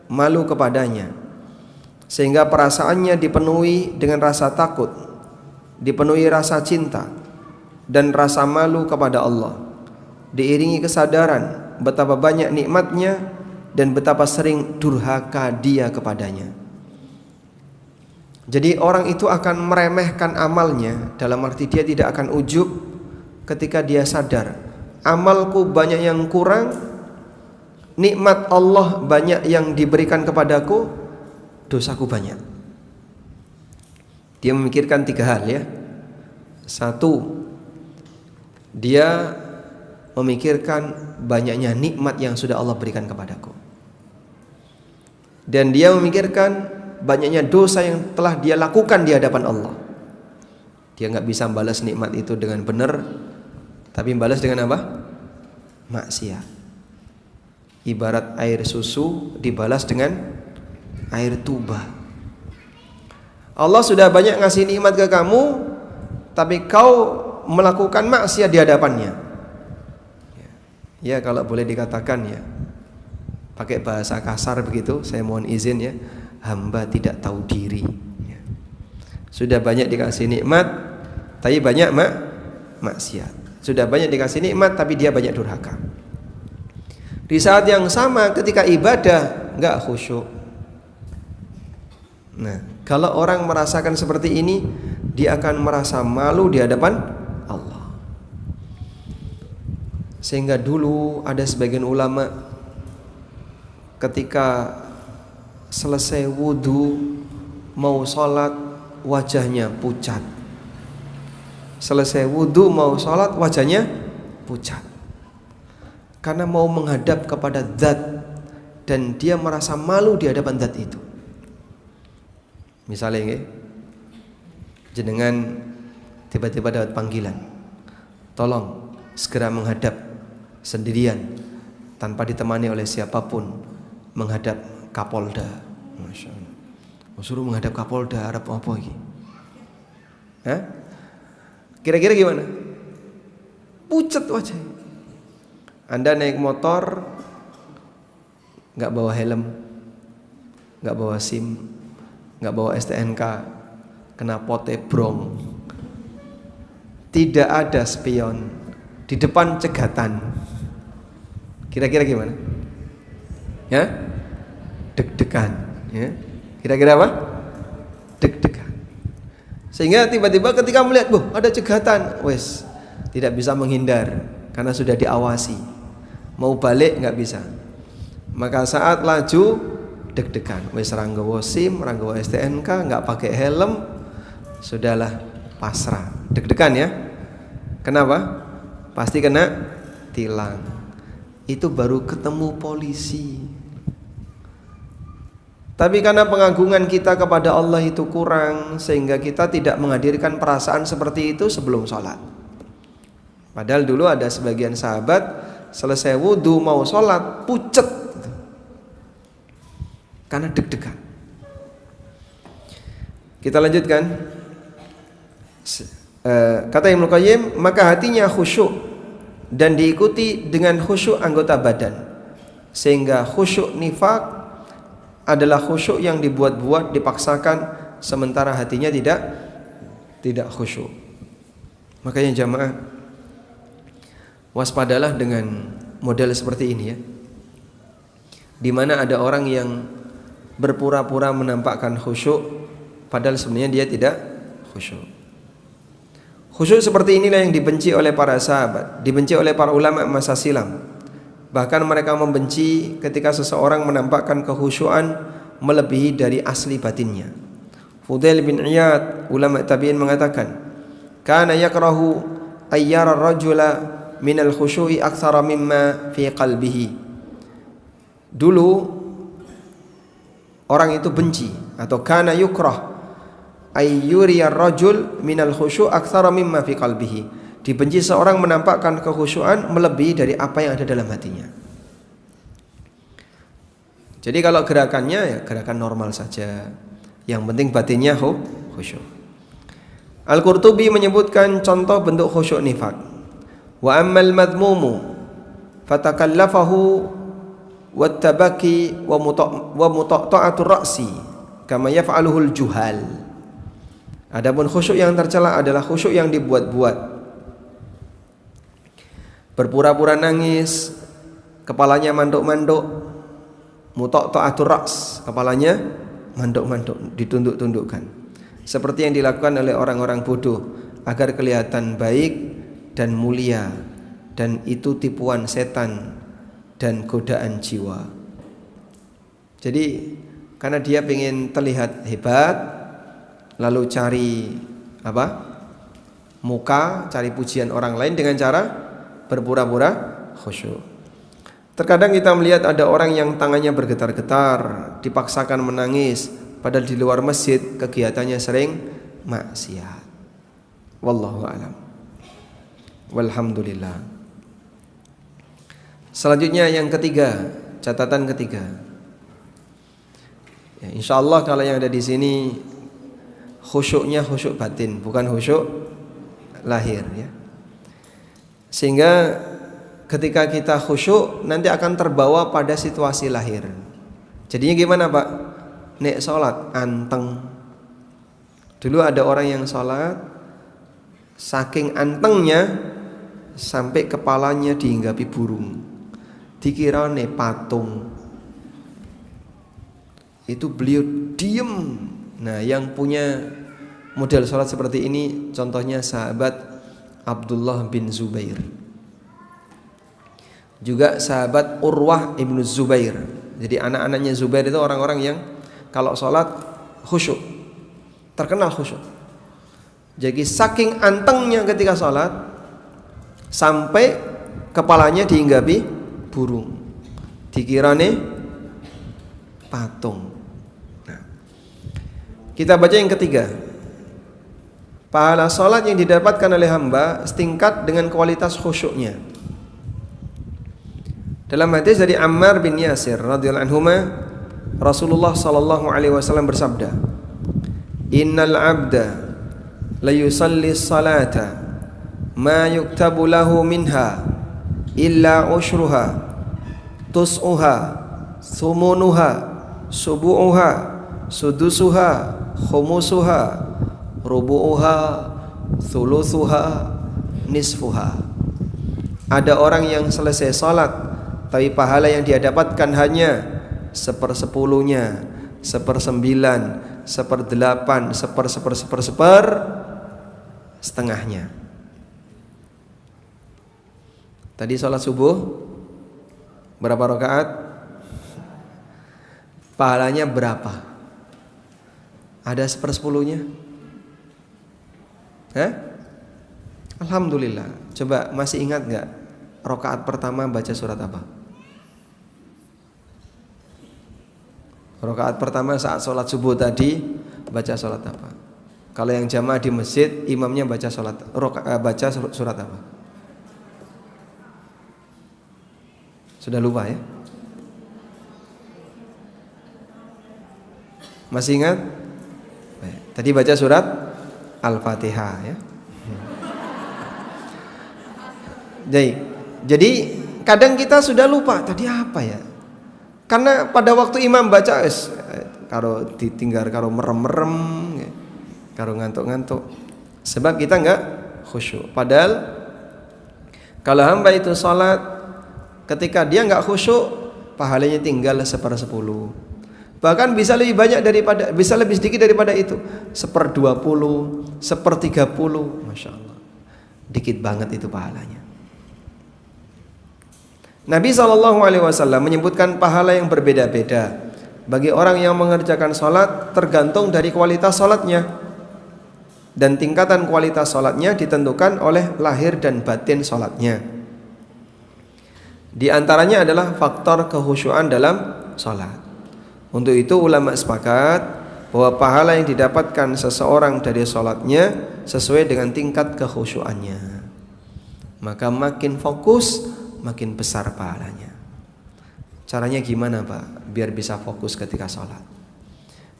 A: malu kepadanya, sehingga perasaannya dipenuhi dengan rasa takut, dipenuhi rasa cinta dan rasa malu kepada Allah, diiringi kesadaran betapa banyak nikmatnya dan betapa sering durhaka dia kepadanya. Jadi orang itu akan meremehkan amalnya, dalam arti dia tidak akan ujub ketika dia sadar, amalku banyak yang kurang, nikmat Allah banyak yang diberikan kepadaku, dosaku banyak. Dia memikirkan 3 hal ya. 1, dia memikirkan banyaknya nikmat yang sudah Allah berikan kepadaku. Dan dia memikirkan banyaknya dosa yang telah dia lakukan di hadapan Allah. Dia nggak bisa balas nikmat itu dengan benar, tapi balas dengan apa? Maksiat. Ibarat air susu dibalas dengan air tuba. Allah sudah banyak ngasih nikmat ke kamu, tapi kau melakukan maksiat di hadapannya. Ya kalau boleh dikatakan ya, pakai bahasa kasar begitu, saya mohon izin ya, hamba tidak tahu diri ya. Sudah banyak dikasih nikmat, tapi banyak maksiat. Sudah banyak dikasih nikmat, tapi dia banyak durhaka. Di saat yang sama ketika ibadah enggak khusyuk. Nah, kalau orang merasakan seperti ini, dia akan merasa malu di hadapan Allah. Sehingga dulu ada sebagian ulama ketika selesai wudu mau sholat wajahnya pucat. Selesai wudu mau sholat wajahnya pucat. karena mau menghadap kepada zat dan dia merasa malu di hadapan zat itu. Misalnya jenengan tiba-tiba dapat panggilan, tolong segera menghadap sendirian tanpa ditemani oleh siapapun menghadap Kapolda. Masya Allah. Suruh menghadap Kapolda, Arab apa ini? Hah? Kira-kira gimana? Pucat wajah. Anda naik motor nggak bawa helm, nggak bawa SIM, nggak bawa STNK, kena pote brong, tidak ada spion, di depan cegatan. Kira-kira gimana? Ya, deg-degan. Ya, kira-kira apa? Deg-degan. Sehingga tiba-tiba ketika melihat, ada cegatan, wes tidak bisa menghindar karena sudah diawasi. Mau balik nggak bisa. Maka saat laju deg-degan, wes ranggawa SIM, ranggawa STNK, nggak pakai helm, sudahlah pasrah. Deg-degan ya. Kenapa? Pasti kena tilang. Itu baru ketemu polisi. Tapi karena pengagungan kita kepada Allah itu kurang, sehingga kita tidak menghadirkan perasaan seperti itu sebelum sholat. Padahal dulu ada sebagian sahabat selesai wudhu mau sholat pucet karena deg-degan. Kita lanjutkan. Kata Ibnu Qayyim, maka hatinya khusyuk dan diikuti dengan khusyuk anggota badan, sehingga khusyuk nifak adalah khusyuk yang dibuat-buat, dipaksakan, sementara hatinya tidak khusyuk. Makanya jamaah, waspadalah dengan model seperti ini ya, di mana ada orang yang berpura-pura menampakkan khusyuk padahal sebenarnya dia tidak khusyuk. Khusyuk seperti inilah yang dibenci oleh para sahabat, dibenci oleh para ulama masa silam. Bahkan mereka membenci ketika seseorang menampakkan kekhusyuan melebihi dari asli batinnya. Fudail bin Iyad, ulama tabi'in, mengatakan, kana yakrahu ayyara rajula minal khusyu'i aktsara mimma fi qalbihi. Dulu orang itu benci, atau kana yukrah ayyuriya rajul minal khusyu' aktsara mimma fi qalbihi. Dibenci seorang menampakkan kekhusyuan melebihi dari apa yang ada dalam hatinya. Jadi kalau gerakannya ya gerakan normal saja, yang penting batinnya khusyuk. Al-Qurtubi menyebutkan contoh bentuk khusyuk nifaq. Wa ammal madmumu fatakallafahu wattabaki wa mutaqta'atur ra'si kama yaf'aluhul juhal. Adapun khusyuk yang tercela adalah khusyuk yang dibuat-buat, berpura-pura nangis, kepalanya manduk-manduk, mutaqta'atur ra's, kepalanya manduk-manduk, ditunduk-tundukkan, seperti yang dilakukan oleh orang-orang bodoh agar kelihatan baik dan mulia, dan itu tipuan setan dan godaan jiwa. Jadi karena dia ingin terlihat hebat, lalu cari muka, cari pujian orang lain dengan cara berpura-pura khusyuk. Terkadang kita melihat ada orang yang tangannya bergetar-getar, dipaksakan menangis, padahal di luar masjid kegiatannya sering maksiat. Wallahu a'lam. Walhamdulillah. Selanjutnya yang ketiga, catatan ketiga. Ya, insyaallah kalau yang ada di sini khusyuknya khusyuk batin, bukan khusyuk lahir ya. Sehingga ketika kita khusyuk nanti akan terbawa pada situasi lahir. Jadinya gimana Pak? Nek sholat anteng. Dulu ada orang yang sholat saking antengnya sampai kepalanya dihinggapi burung, dikira patung. Itu beliau diem. Nah, yang punya model sholat seperti ini contohnya sahabat Abdullah bin Zubair, juga sahabat Urwah ibnu Zubair. Jadi anak-anaknya Zubair itu orang-orang yang kalau sholat khusyuk, terkenal khusyuk. Jadi saking antengnya ketika sholat sampai kepalanya dihinggapi burung, dikirane patung. Nah, kita baca yang ketiga. Pahala salat yang didapatkan oleh hamba setingkat dengan kualitas khusyuknya. Dalam hadis dari Ammar bin Yasir radhiyallahu anhuma, Rasulullah sallallahu alaihi wasallam bersabda, "Innal 'abda la yusalli salata ma yuktabu lahu minha illa ushruha tus'uha thumunuha subu'uha sudusuha khumusuha rubu'uha thuluthuha nisfuha." Ada orang yang selesai salat tapi pahala yang dia dapatkan hanya 1/10-nya, 1/9, 1/8, 1/setengahnya. Tadi sholat subuh berapa rakaat? Pahalanya berapa? Ada 1/10-nya? Alhamdulillah. Coba masih ingat nggak rakaat pertama baca surat apa? Rakaat pertama saat sholat subuh tadi baca sholat apa? Kalau yang jamaah di masjid imamnya baca surat apa? Sudah lupa ya? Masih ingat? Baik. Tadi baca surat Al-Fatihah ya. Jadi kadang kita sudah lupa tadi apa ya? Karena pada waktu imam baca karo ditinggal karo merem-merem, karo ngantuk-ngantuk. Sebab kita enggak khusyuk. Padahal kalau hamba itu salat ketika dia enggak khusyuk, pahalanya tinggal 1/10. Bahkan bisa lebih sedikit daripada itu. 1/20, 1/30, Masya Allah. Dikit banget itu pahalanya. Nabi SAW menyebutkan pahala yang berbeda-beda bagi orang yang mengerjakan sholat tergantung dari kualitas sholatnya, dan tingkatan kualitas sholatnya ditentukan oleh lahir dan batin sholatnya. Di antaranya adalah faktor kekhusyuan dalam sholat. Untuk itu ulama sepakat bahwa pahala yang didapatkan seseorang dari sholatnya sesuai dengan tingkat kekhusyuannya. Maka makin fokus makin besar pahalanya. Caranya gimana Pak? Biar bisa fokus ketika sholat.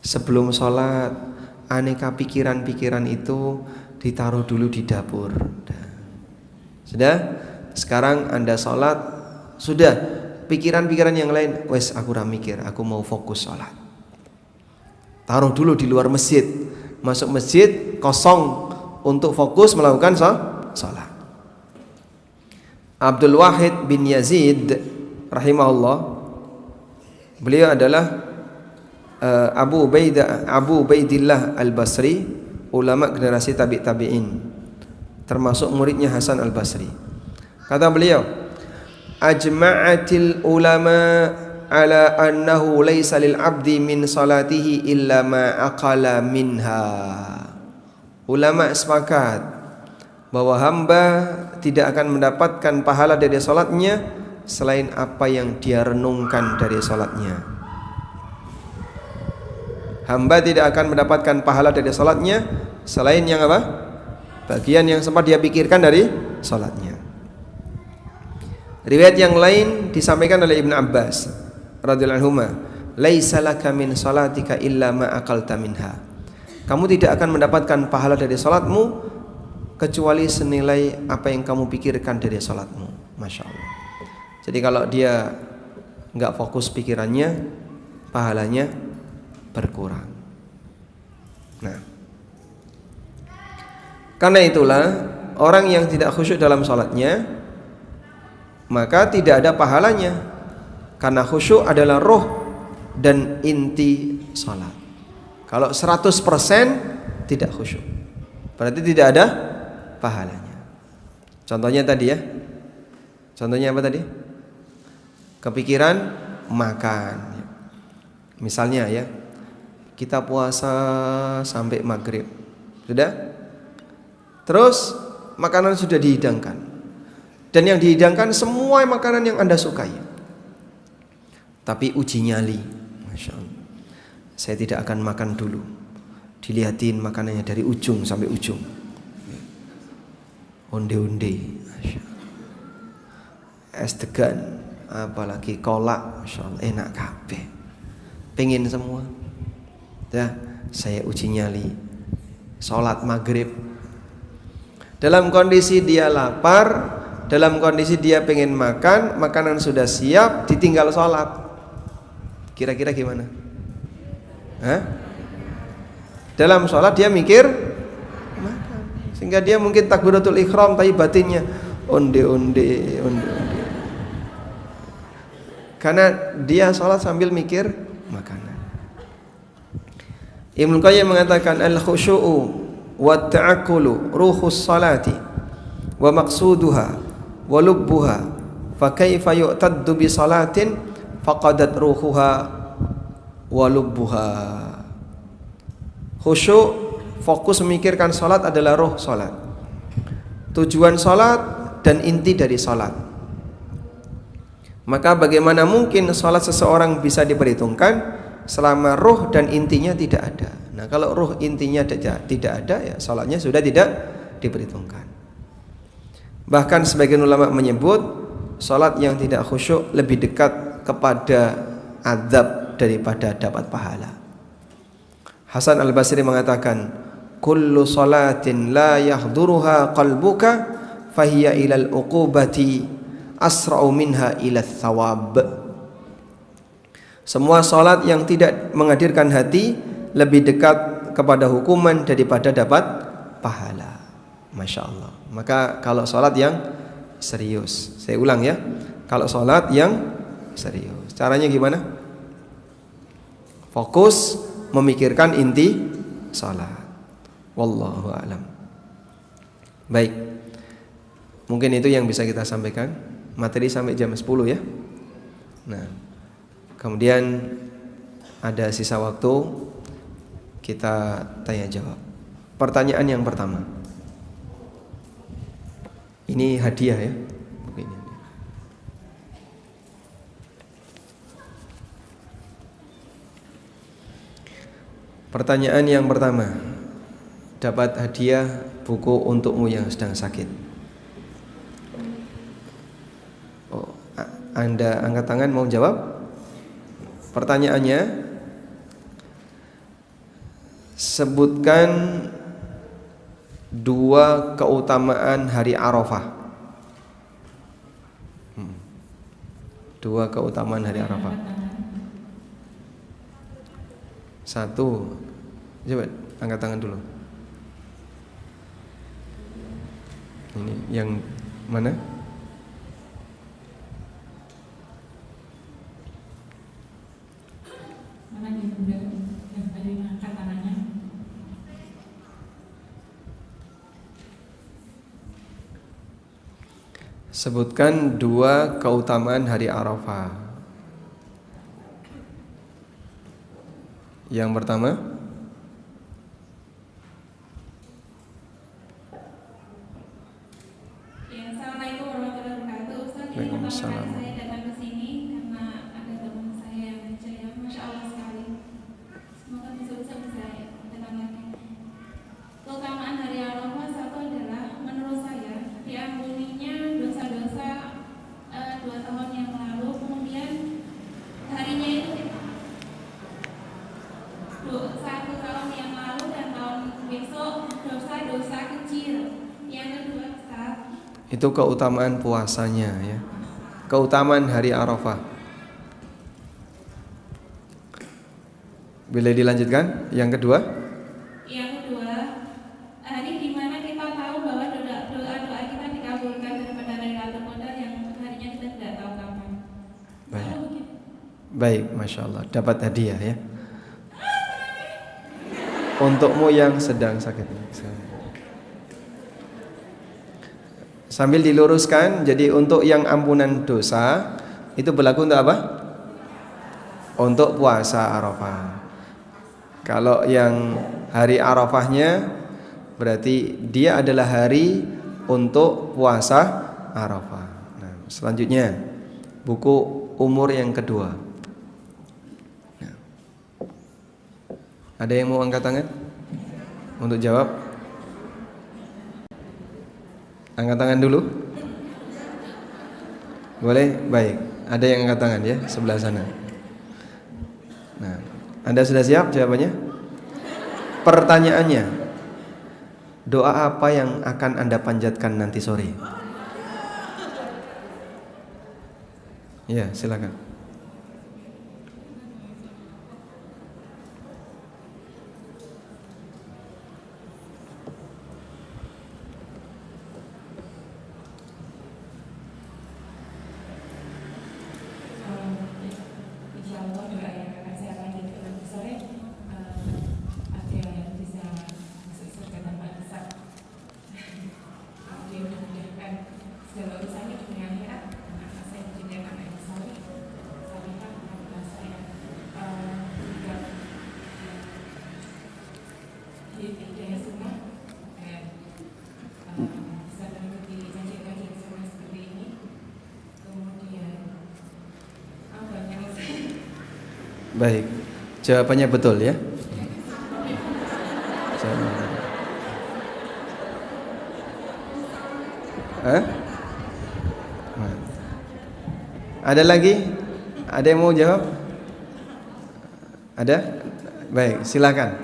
A: Sebelum sholat, aneka pikiran-pikiran itu ditaruh dulu di dapur. Sudah? Sekarang Anda sholat, sudah pikiran-pikiran yang lain, wes aku mikir, aku mau fokus sholat. Taruh dulu di luar masjid. Masuk masjid kosong untuk fokus melakukan sholat. Abdul Wahid bin Yazid rahimahullah, beliau adalah Abu Ubaidillah Al-Basri, ulama generasi tabi'in, termasuk muridnya Hasan Al-Basri. Kata beliau, ajma'atil ulama ala annahu laysa lil abdi min salatihi illa ma aqala minha. Ulama sepakat bahwa hamba tidak akan mendapatkan pahala dari salatnya selain apa yang dia renungkan dari salatnya. Hamba tidak akan mendapatkan pahala dari salatnya selain yang apa? Bagian yang sempat dia pikirkan dari salatnya. Riwayat yang lain disampaikan oleh Ibnu Abbas radhiyallahu anhuma, laisa laka min salatika illa ma aqalta minha. Kamu tidak akan mendapatkan pahala dari salatmu kecuali senilai apa yang kamu pikirkan dari salatmu. Masya Allah. Jadi kalau dia nggak fokus pikirannya, pahalanya berkurang. Nah, karena itulah orang yang tidak khusyuk dalam salatnya maka tidak ada pahalanya, karena khusyuk adalah roh dan inti salat. Kalau 100% tidak khusyuk, berarti tidak ada pahalanya. Contohnya tadi ya. Contohnya apa tadi? Kepikiran makan. Misalnya ya, kita puasa sampai maghrib, sudah? Terus makanan sudah dihidangkan, dan yang dihidangkan semua makanan yang Anda sukai. tapi uji nyali. Masya Allah. Saya tidak akan makan dulu. Dilihatin makanannya dari ujung sampai ujung. Onde-onde, Masya Allah. Es degan, apalagi kolak, Masya Allah, enak kabeh. Pengen semua. Ya, saya uji nyali. Sholat maghrib. Dalam kondisi dia lapar, dalam kondisi dia pengen makan, makanan sudah siap, ditinggal sholat. Kira-kira gimana? Hah? Dalam sholat dia mikir makan, sehingga dia mungkin takbiratul ihram, tapi batinnya onde-onde. Karena dia sholat sambil mikir makanan. Ibnu Qayyim mengatakan al-khusyu'u wa ta'akkulu ruhus salati wa maqsuduha wa lubbuha fa kaifa yu'taddu bi salatin faqadat ruhuha wa lubbuha. Khusyuk, fokus memikirkan salat adalah ruh salat, tujuan salat dan inti dari salat. Maka bagaimana mungkin salat seseorang bisa diperhitungkan selama ruh dan intinya tidak ada. Nah, kalau ruh intinya tidak ada, ya salatnya sudah tidak diperhitungkan. Bahkan sebagian ulama menyebut salat yang tidak khusyuk lebih dekat kepada azab daripada dapat pahala. Hasan Al-Basri mengatakan, kullu salatin la yahduruha qalbuka fahiya ilal uqubati asra'u minha ila thawab. Semua salat yang tidak menghadirkan hati lebih dekat kepada hukuman daripada dapat pahala. Masya Allah. Maka kalau salat yang serius, saya ulang ya, kalau salat yang serius, caranya gimana? Fokus memikirkan inti salat. Wallahu a'lam. Baik, mungkin itu yang bisa kita sampaikan. Materi sampai jam 10 ya. Nah, kemudian ada sisa waktu, kita tanya jawab. Pertanyaan yang pertama. Ini hadiah ya. Pertanyaan yang pertama. Dapat hadiah buku untukmu yang sedang sakit. Oh, Anda angkat tangan mau jawab? Pertanyaannya, sebutkan 2 keutamaan hari Arafah. 2 keutamaan hari Arafah. 1, coba angkat tangan dulu. Ini yang mana?
B: Mana yang tadi angkat tangannya?
A: Sebutkan 2 keutamaan hari Arafah. Yang pertama,
B: Assalamualaikum warahmatullahi wabarakatuh. Ustaz, ini pertama
A: Waalaikumsalam.
B: kali saya datang ke sini karena ada teman saya yang percaya, masya Allah sekali. Semoga bisa datang lagi. Keutamaan hari Arafah satu adalah menurut saya diampuninya dosa-dosa 2 tahun yang lalu, kemudian harinya itu 1 tahun yang lalu dan tahun besok dosa-dosa kecil. Yang kedua, Ustaz,
A: itu keutamaan puasanya ya. Keutamaan hari Arafah. Boleh dilanjutkan? Yang kedua?
B: Yang kedua, hari di mana kita tahu bahwa doa-doa kita dikabulkan daripada Lailatul Qadar yang harinya kita tidak tahu kapan.
A: Baik. Baik, Masya Allah. Dapat hadiah ya. Untukmu yang sedang sakit. Sambil diluruskan, jadi untuk yang ampunan dosa itu berlaku untuk apa? Untuk puasa Arafah. Kalau yang hari Arafahnya berarti dia adalah hari untuk puasa Arafah. Nah, selanjutnya buku umur yang kedua. Ada yang mau angkat tangan untuk jawab? Angkat tangan dulu. Boleh? Baik. Ada yang angkat tangan ya, sebelah sana. Nah, Anda sudah siap jawabannya? Pertanyaannya, doa apa yang akan Anda panjatkan nanti sore? Ya, silakan. Baik, jawabannya betul ya. Ada lagi? Ada yang mau jawab? Ada? Baik, silakan.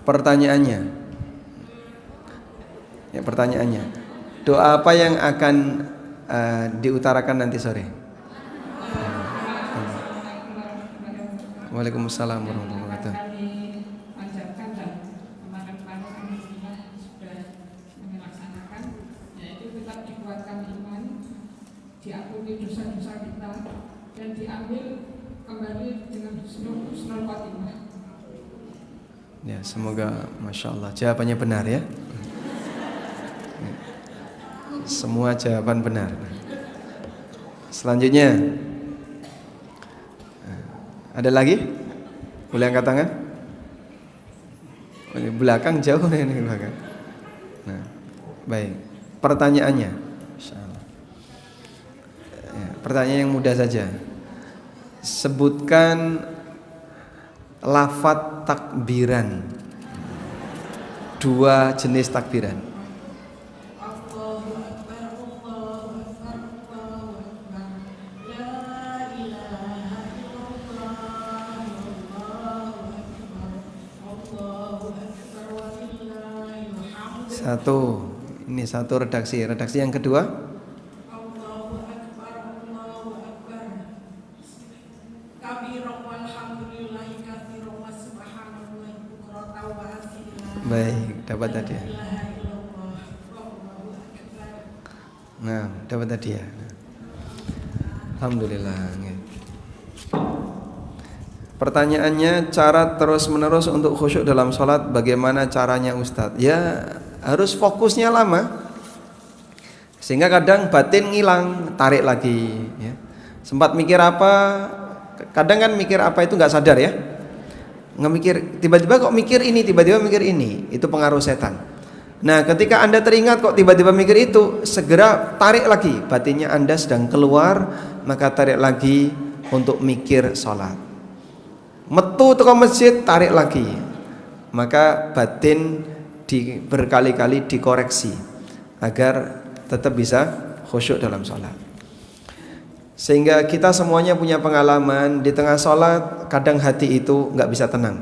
A: Pertanyaannya. Ya, pertanyaannya. Doa apa yang akan diutarakan nanti sore? Waalaikumsalam warahmatullahi wabarakatuh.
C: Diampuni dosa-dosa kita dan diambil kembali dengan husnul khotimah.
A: Ya, semoga Masya Allah jawabannya benar ya. Semua jawaban benar. Selanjutnya, ada lagi? Boleh angkat tangan? Di belakang jauh nih di belakang. Nah, baik. Pertanyaannya, Masya Allah. Ya, pertanyaan yang mudah saja. Sebutkan lafadz takbiran. 2 jenis takbiran. Satu, ini satu redaksi. Redaksi yang kedua,
C: Allahu Akbar, Allahu Akbar. Kabiran walhamdulillahi katsiran wa subhanallahi bukratan wa asila.
A: baik, dapat tadi. Nah, dapat tadi ya. Alhamdulillah. Pertanyaannya, cara terus-menerus untuk khusyuk dalam sholat, bagaimana caranya Ustadz? Ya, harus fokusnya lama, sehingga kadang batin ngilang, tarik lagi ya. Sempat mikir apa, kadang kan mikir apa itu nggak sadar ya, nggak mikir, tiba-tiba kok mikir ini, tiba-tiba mikir ini, itu pengaruh setan. Nah, ketika Anda teringat kok tiba-tiba mikir itu, segera tarik lagi, batinnya Anda sedang keluar, maka tarik lagi untuk mikir sholat. Metu ke masjid, tarik lagi, maka batin berkali-kali dikoreksi agar tetap bisa khusyuk dalam sholat. Sehingga kita semuanya punya pengalaman di tengah sholat, kadang hati itu nggak bisa tenang.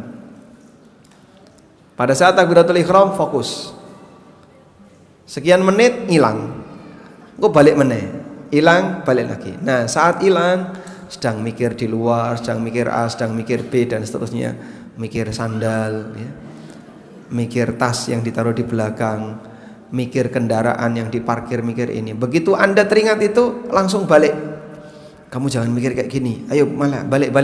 A: Pada saat takbiratul ihram fokus, sekian menit hilang, kok balik meneh, hilang balik lagi. Nah, saat hilang sedang mikir di luar, sedang mikir A, sedang mikir B dan seterusnya, mikir sandal ya, mikir tas yang ditaruh di belakang, mikir kendaraan yang diparkir, mikir ini. Begitu Anda teringat itu, langsung balik. Kamu jangan mikir kayak gini, ayo malah balik,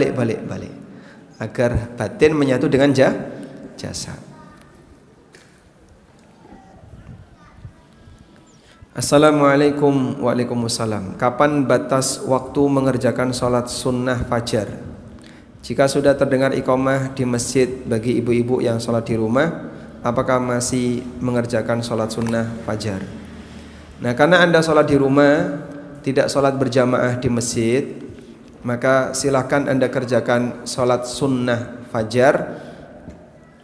A: agar batin menyatu dengan jasad. Assalamualaikum. Waalaikumsalam. Kapan batas waktu mengerjakan sholat sunnah fajar? Jika sudah terdengar iqamah di masjid bagi ibu-ibu yang sholat di rumah, apakah masih mengerjakan sholat sunnah fajar? Nah, karena Anda sholat di rumah, tidak sholat berjamaah di masjid, maka silahkan Anda kerjakan sholat sunnah fajar.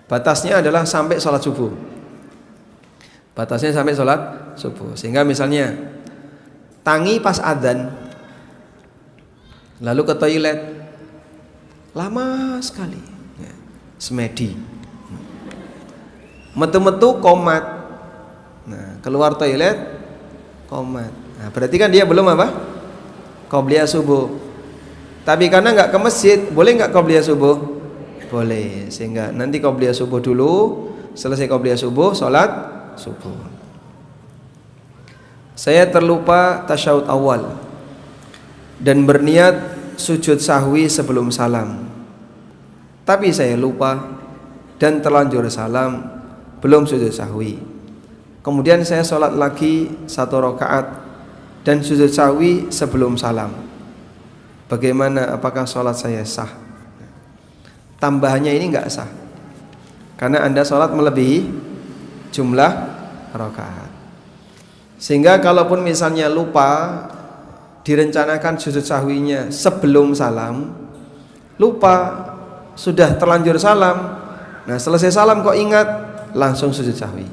A: Batasnya adalah sampai sholat subuh. Batasnya sampai sholat subuh. Sehingga misalnya tangi pas adzan, lalu ke toilet, lama sekali, ya, semedi, metu-metu komat, nah keluar toilet komat, nah berarti kan dia belum apa? Qobliyah subuh. Tapi karena nggak ke masjid, boleh nggak qobliyah subuh? Boleh. Sehingga nanti qobliyah subuh dulu, selesai qobliyah subuh, sholat subuh. Saya terlupa tasyahud awal dan berniat sujud sahwi sebelum salam, tapi saya lupa dan terlanjur salam belum sujud sahwi. Kemudian saya sholat lagi 1 rakaat dan sujud sahwi sebelum salam. Bagaimana, apakah sholat saya sah? Tambahannya ini enggak sah, karena Anda sholat melebihi jumlah rakaat. Sehingga kalaupun misalnya lupa, direncanakan sujud sahwinya sebelum salam, lupa, sudah terlanjur salam, nah selesai salam kok ingat, langsung sujud sahwi.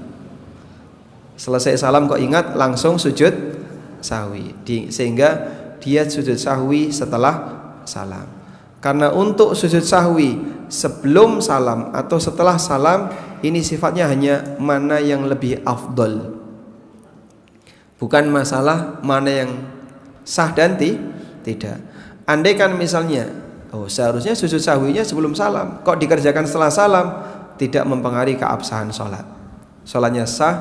A: Selesai salam kok ingat, langsung sujud sahwi. Sehingga dia sujud sahwi setelah salam. Karena untuk sujud sahwi sebelum salam atau setelah salam, ini sifatnya hanya mana yang lebih afdol, bukan masalah mana yang sah dan tidak. Andai kan misalnya, seharusnya sujud sahwinya sebelum salam, kok dikerjakan setelah salam, tidak mempengaruhi keabsahan sholat. Sholatnya sah,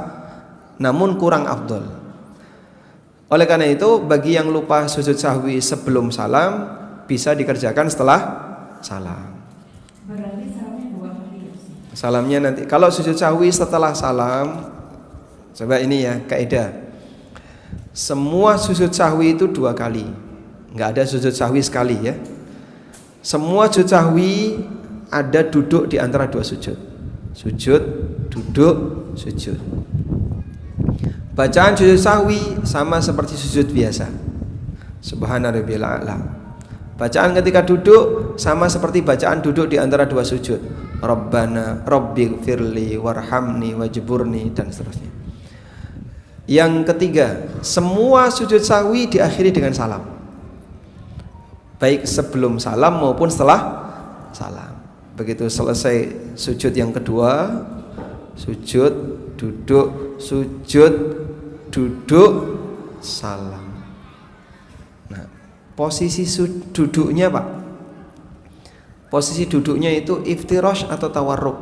A: namun kurang afdol. Oleh karena itu, bagi yang lupa sujud sahwi sebelum salam, bisa dikerjakan setelah salam.
C: Berarti salamnya 2 kali.
A: Salamnya nanti, kalau sujud sahwi setelah salam, coba ini ya kaidah. Semua sujud sahwi itu 2 kali, nggak ada sujud sahwi sekali ya. Semua sujud sahwi ada duduk di antara 2 sujud. Sujud, duduk, sujud. Bacaan sujud sahwi sama seperti sujud biasa. Subhana rabbiyal a'la. Bacaan ketika duduk sama seperti bacaan duduk di antara 2 sujud. Rabbana rabbighfirli warhamni wajburni dan seterusnya. Yang ketiga, semua sujud sahwi diakhiri dengan salam, baik sebelum salam maupun setelah salam. Begitu selesai sujud yang kedua, sujud, duduk, sujud, duduk, salam. Nah, posisi duduknya Pak, posisi duduknya itu iftirash atau tawarruk,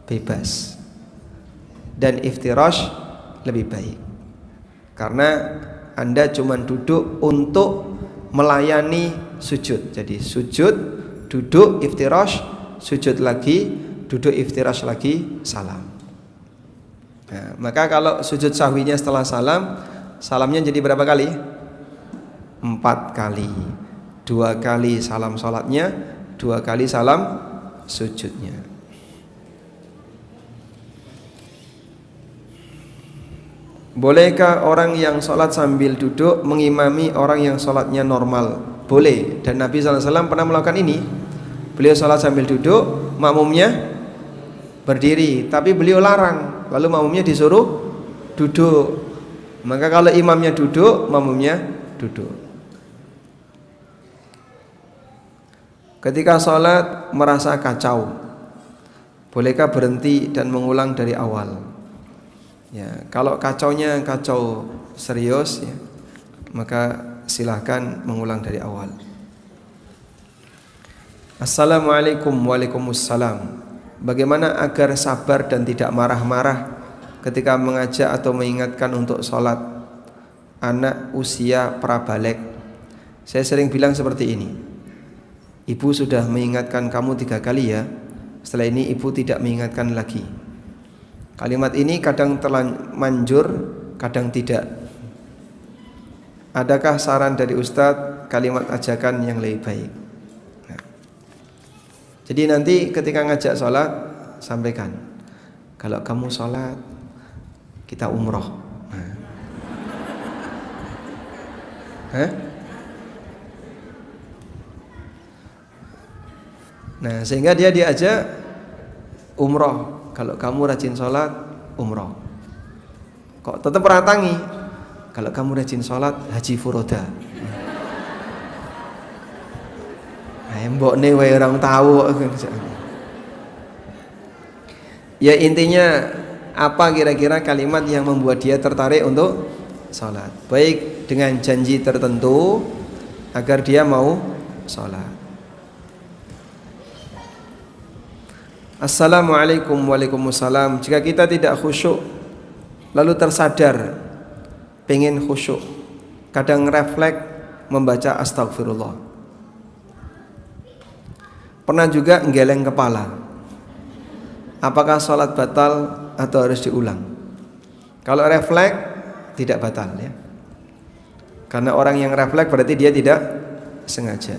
A: bebas. Dan iftirash lebih baik, karena Anda cuma duduk untuk melayani sujud. Jadi sujud, duduk, iftirash, sujud lagi, duduk, iftirash lagi, salam. Nah, maka kalau sujud sahwinya setelah salam, salamnya jadi berapa kali? 4 kali. 2 kali salam sholatnya, 2 kali salam sujudnya. Bolehkah orang yang sholat sambil duduk mengimami orang yang sholatnya normal? Boleh, dan Nabi SAW pernah melakukan ini. Beliau sholat sambil duduk, makmumnya berdiri, tapi beliau larang, lalu makmumnya disuruh duduk. Maka kalau imamnya duduk, makmumnya duduk. Ketika sholat merasa kacau, bolehkah berhenti dan mengulang dari awal? Ya, kalau kacaunya kacau serius ya, maka silahkan mengulang dari awal. Assalamualaikum. Waalaikumsalam. Bagaimana agar sabar dan tidak marah-marah ketika mengajak atau mengingatkan untuk sholat anak usia prabaleg? Saya sering bilang seperti ini, ibu sudah mengingatkan kamu 3 kali ya, setelah ini ibu tidak mengingatkan lagi. Kalimat ini kadang terlanjur, kadang tidak. Adakah saran dari Ustadz kalimat ajakan yang lebih baik? Nah, jadi nanti ketika ngajak sholat, sampaikan, kalau kamu sholat, kita umroh. Nah, sehingga dia diajak umroh. Kalau kamu rajin sholat, umroh. Kok tetap ratangi? Kalau kamu rajin sholat, haji furoda. Nah, mbok nih wae orang tahu. Ya intinya apa kira-kira kalimat yang membuat dia tertarik untuk sholat? Baik dengan janji tertentu agar dia mau sholat. Assalamualaikum. Waalaikumsalam. Jika kita tidak khusyuk lalu tersadar pengen khusyuk, kadang refleks membaca astagfirullah. Pernah juga nggeleng kepala. Apakah sholat batal atau harus diulang? Kalau refleks tidak batal ya. Karena orang yang refleks berarti dia tidak sengaja.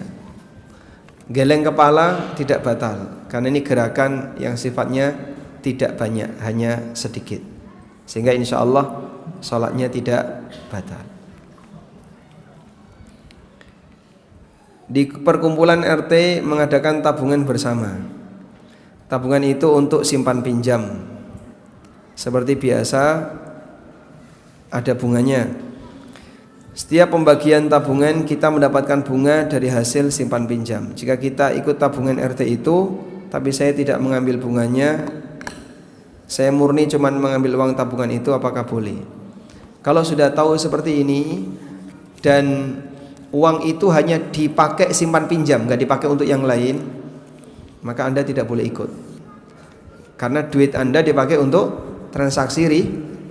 A: Geleng kepala tidak batal karena ini gerakan yang sifatnya tidak banyak, hanya sedikit. Sehingga insya Allah sholatnya tidak batal. Di perkumpulan RT mengadakan tabungan bersama. Tabungan itu untuk simpan pinjam. Seperti biasa ada bunganya. Setiap pembagian tabungan kita mendapatkan bunga dari hasil simpan pinjam. Jika kita ikut tabungan RT itu, tapi saya tidak mengambil bunganya, saya murni cuma mengambil uang tabungan itu, apakah boleh? Kalau sudah tahu seperti ini dan uang itu hanya dipakai simpan pinjam, nggak dipakai untuk yang lain, maka Anda tidak boleh ikut. Karena duit Anda dipakai untuk transaksi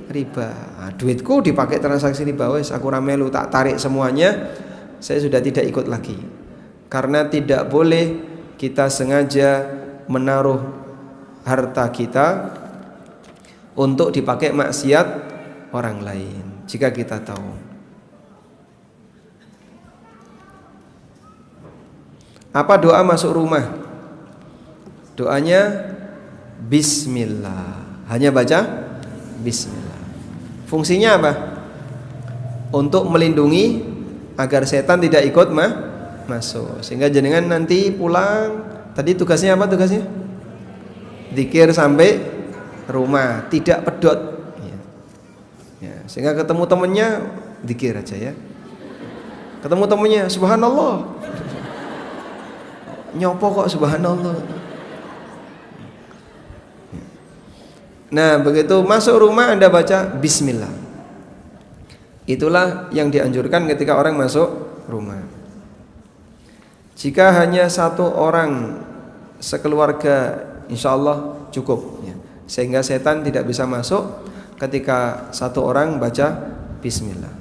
A: riba. Nah, duitku dipakai transaksi riba, wes aku ramelu tak tarik semuanya, saya sudah tidak ikut lagi. Karena tidak boleh kita sengaja menaruh harta kita untuk dipakai maksiat orang lain jika kita tahu. Apa doa masuk rumah? Doanya bismillah. Hanya baca bismillah. Fungsinya apa? Untuk melindungi agar setan tidak ikut masuk. Sehingga jenengan nanti pulang, tadi tugasnya apa tugasnya? Dzikir sampai rumah, tidak pedot. Ya, sehingga ketemu temannya dzikir aja ya. Ketemu temannya subhanallah. Nyopo kok subhanallah. Nah, begitu masuk rumah Anda baca bismillah. Itulah yang dianjurkan ketika orang masuk rumah. Jika hanya satu orang sekeluarga, insya Allah cukup ya. Sehingga setan tidak bisa masuk ketika satu orang baca bismillah.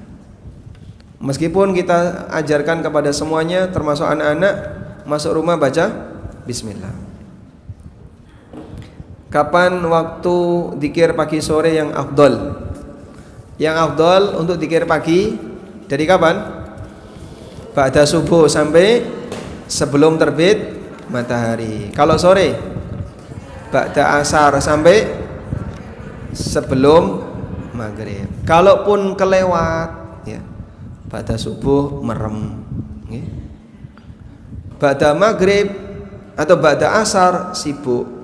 A: Meskipun kita ajarkan kepada semuanya, termasuk anak-anak, masuk rumah baca bismillah. Kapan waktu dzikir pagi sore yang afdol? Yang afdol untuk dzikir pagi dari kapan? Ba'da subuh sampai sebelum terbit matahari. Kalau sore? Ba'da asar sampai sebelum maghrib. Kalaupun kelewat ya, ba'da subuh merem ya. Ba'da maghrib atau ba'da asar sibuk.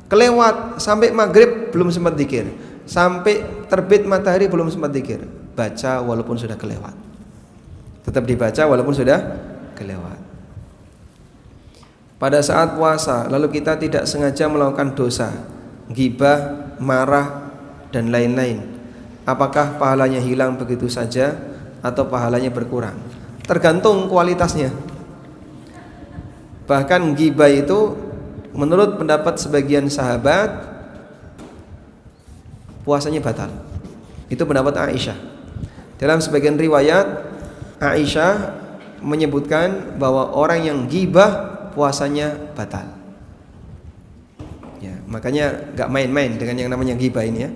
A: Kelewat sampai maghrib belum sempat dzikir, sampai terbit matahari belum sempat dzikir, baca walaupun sudah kelewat. Tetap dibaca walaupun sudah kelewat. Pada saat puasa lalu kita tidak sengaja melakukan dosa, ghibah, marah dan lain-lain, apakah pahalanya hilang begitu saja atau pahalanya berkurang? Tergantung kualitasnya. Bahkan ghibah itu menurut pendapat sebagian sahabat puasanya batal. Itu pendapat Aisyah. Dalam sebagian riwayat Aisyah menyebutkan bahwa orang yang ghibah puasanya batal. Ya, makanya gak main-main dengan yang namanya ghibah ini ya.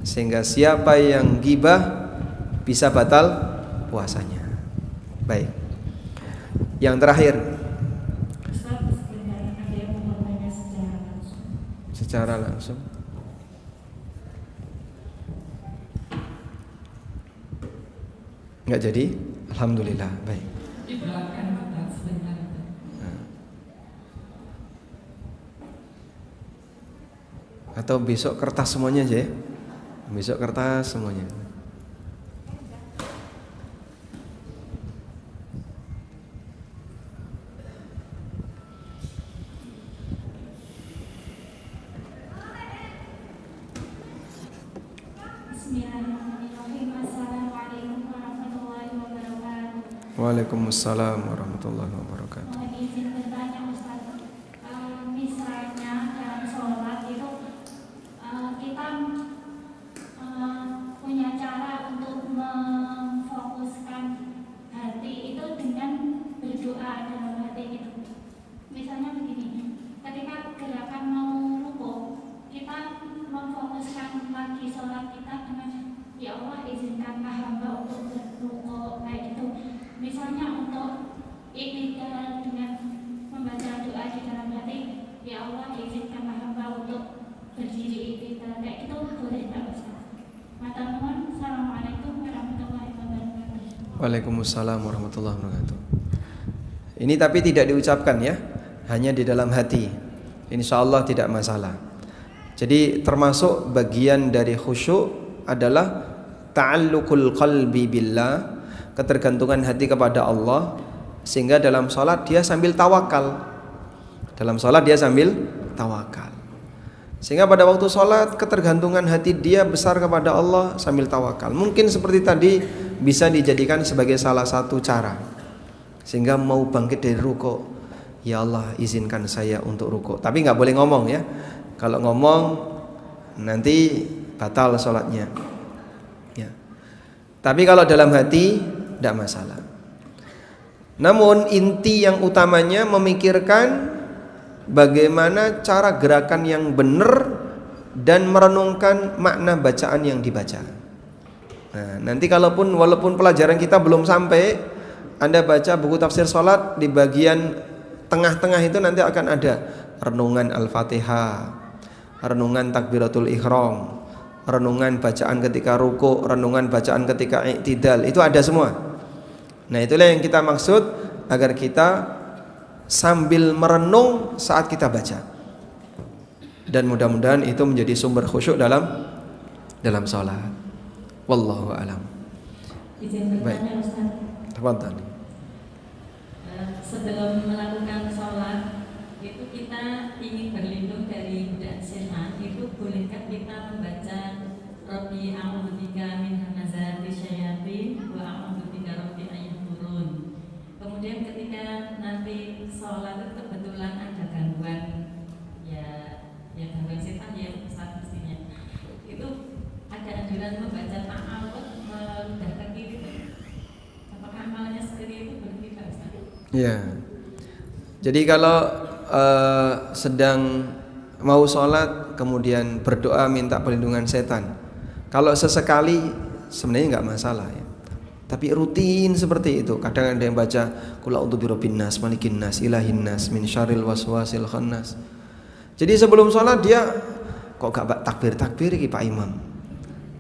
A: Sehingga siapa yang ghibah bisa batal puasanya. Baik. Yang terakhir, secara langsung. Enggak jadi? Alhamdulillah, baik. Atau besok kertas semuanya aja ya. Besok kertas semuanya.
B: Bismillahirrahmanirrahim. Assalamualaikum warahmatullahi wabarakatuh.
A: Waalaikumsalam warahmatullahi wabarakatuh.
B: Mohon izin bertanya Ustaz. Misalnya dalam sholat itu kita punya cara untuk memfokuskan hati itu dengan berdoa dalam hati itu. Misalnya begini, ketika gerakan mau rukuk, kita memfokuskan lagi sholat kita dengan ya Allah izinkanlah hamba untuk berrukuk kayak gitu. Misalnya untuk ikhtiar dengan membaca doa di dalam hati, ya Allah izinkanlah hamba untuk berdiri ikhtiar kayak gitu, boleh tak Ustaz? Matur nuwun. Assalamualaikum warahmatullahi wabarakatuh.
A: Waalaikumsalam warahmatullahi wabarakatuh. Ini tapi tidak diucapkan ya, hanya di dalam hati. Insya Allah tidak masalah. Jadi termasuk bagian dari khusyuk adalah ta'alluqul qalbi billah, ketergantungan hati kepada Allah, sehingga dalam sholat dia sambil tawakal. Dalam sholat dia sambil tawakal. Sehingga pada waktu sholat ketergantungan hati dia besar kepada Allah sambil tawakal. Mungkin seperti tadi bisa dijadikan sebagai salah satu cara. Sehingga mau bangkit dari rukuk, ya Allah izinkan saya untuk rukuk. Tapi nggak boleh ngomong ya. Kalau ngomong nanti batal sholatnya ya. Tapi kalau dalam hati tidak masalah. Namun inti yang utamanya memikirkan bagaimana cara gerakan yang benar dan merenungkan makna bacaan yang dibaca. Nah, nanti walaupun pelajaran kita belum sampai, Anda baca buku tafsir sholat, di bagian tengah-tengah itu nanti akan ada renungan Al-Fatihah, renungan takbiratul ihram, renungan bacaan ketika ruku', renungan bacaan ketika i'tidal, itu ada semua. Nah, itulah yang kita maksud agar kita sambil merenung saat kita baca. Dan mudah-mudahan itu menjadi sumber khusyuk dalam salat. Wallahu a'lam.
D: Izin bertanya Ustaz.
A: Tafadhal.
D: Sebelum melakukan sholat itu kita ingin berlindung dari godaan setan, itu bolehkah kita membaca Rabbi a'udzubika min hamazati syayatin wa a'udzubika Rabbi ayyuhdurun. Kemudian ketika nanti sholat itu kebetulan ada gangguan gangguan setan ya Ustaz, mestinya itu ada anjuran membaca ta'awudz meludah ke kiri. Apakah amalnya seperti itu boleh tidak Ustaz?
A: Ya. Jadi kalau sedang mau sholat kemudian berdoa minta perlindungan setan, kalau sesekali sebenarnya nggak masalah ya. Tapi rutin seperti itu, kadang ada yang baca qul a'udzu birabbin nas, malikin nas, ilahin nas, min syarril waswasil khannas. Jadi sebelum sholat dia kok gak takbir iki Pak Imam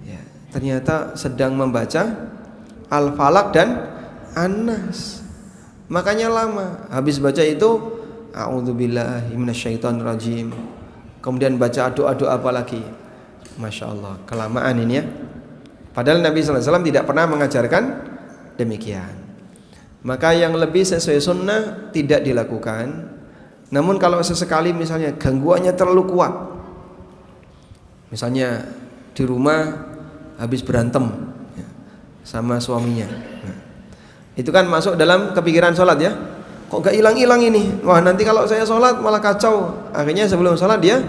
A: ya, ternyata sedang membaca Al-Falaq dan An-Nas, makanya lama. Habis baca itu a'udzubillahi minasyaitonirrajim, kemudian baca doa-doa apa lagi, Masya Allah, kelamaan ini ya. Padahal Nabi SAW tidak pernah mengajarkan demikian. Maka yang lebih sesuai sunnah tidak dilakukan. Namun kalau sesekali misalnya gangguannya terlalu kuat, misalnya di rumah habis berantem ya, sama suaminya, nah, itu kan masuk dalam kepikiran sholat ya. Kok gak hilang-hilang ini? Wah, nanti kalau saya sholat malah kacau. Akhirnya sebelum sholat dia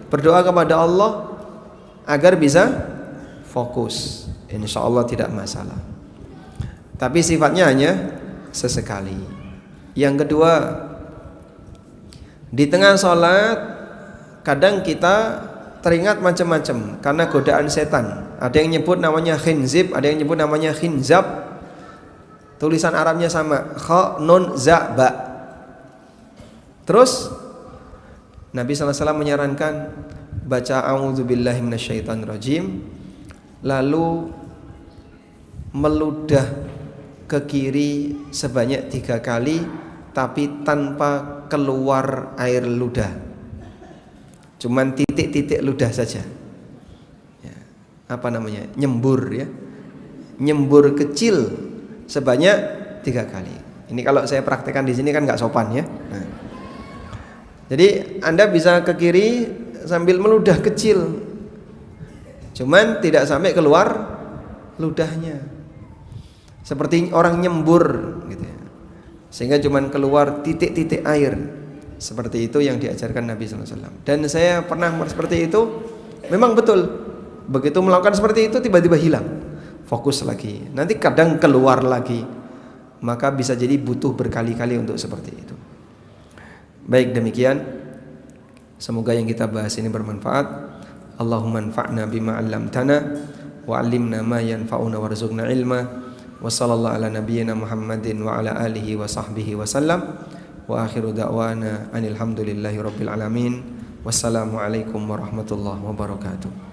A: berdoa kepada Allah agar bisa fokus. Insya Allah tidak masalah. Tapi sifatnya hanya sesekali. Yang kedua, di tengah sholat kadang kita teringat macam-macam karena godaan setan. Ada yang nyebut namanya khinzib, ada yang nyebut namanya khinzab. Tulisan Arabnya sama, kha nun za ba. Terus Nabi SAW menyarankan baca a'udzubillahi minasyaitonirrajim, lalu meludah ke kiri sebanyak 3 kali tapi tanpa keluar air ludah. cuman titik-titik ludah saja. Ya, apa namanya? Nyembur ya. Nyembur kecil sebanyak 3 kali. Ini kalau saya praktekkan di sini kan nggak sopan ya. Nah. Jadi Anda bisa ke kiri sambil meludah kecil, cuman tidak sampai keluar ludahnya. Seperti orang nyembur gitu ya. Sehingga cuman keluar titik-titik air. Seperti itu yang diajarkan Nabi sallallahu alaihi wasallam. Dan saya pernah seperti itu, memang betul. Begitu melakukan seperti itu tiba-tiba hilang. Fokus lagi. Nanti kadang keluar lagi. Maka bisa jadi butuh berkali-kali untuk seperti itu. Baik, demikian. Semoga yang kita bahas ini bermanfaat. Allahumma anfa'na bima 'allamtana wa 'allimna ma yanfa'una warzuqna ilma. Wa sallallahu ala nabiyyina Muhammadin wa ala alihi wa sahbihi wa sallam. Wa akhiru da'wana anil hamdulillahi rabbil alamin. Wassalamu alaikum warahmatullahi wabarakatuh.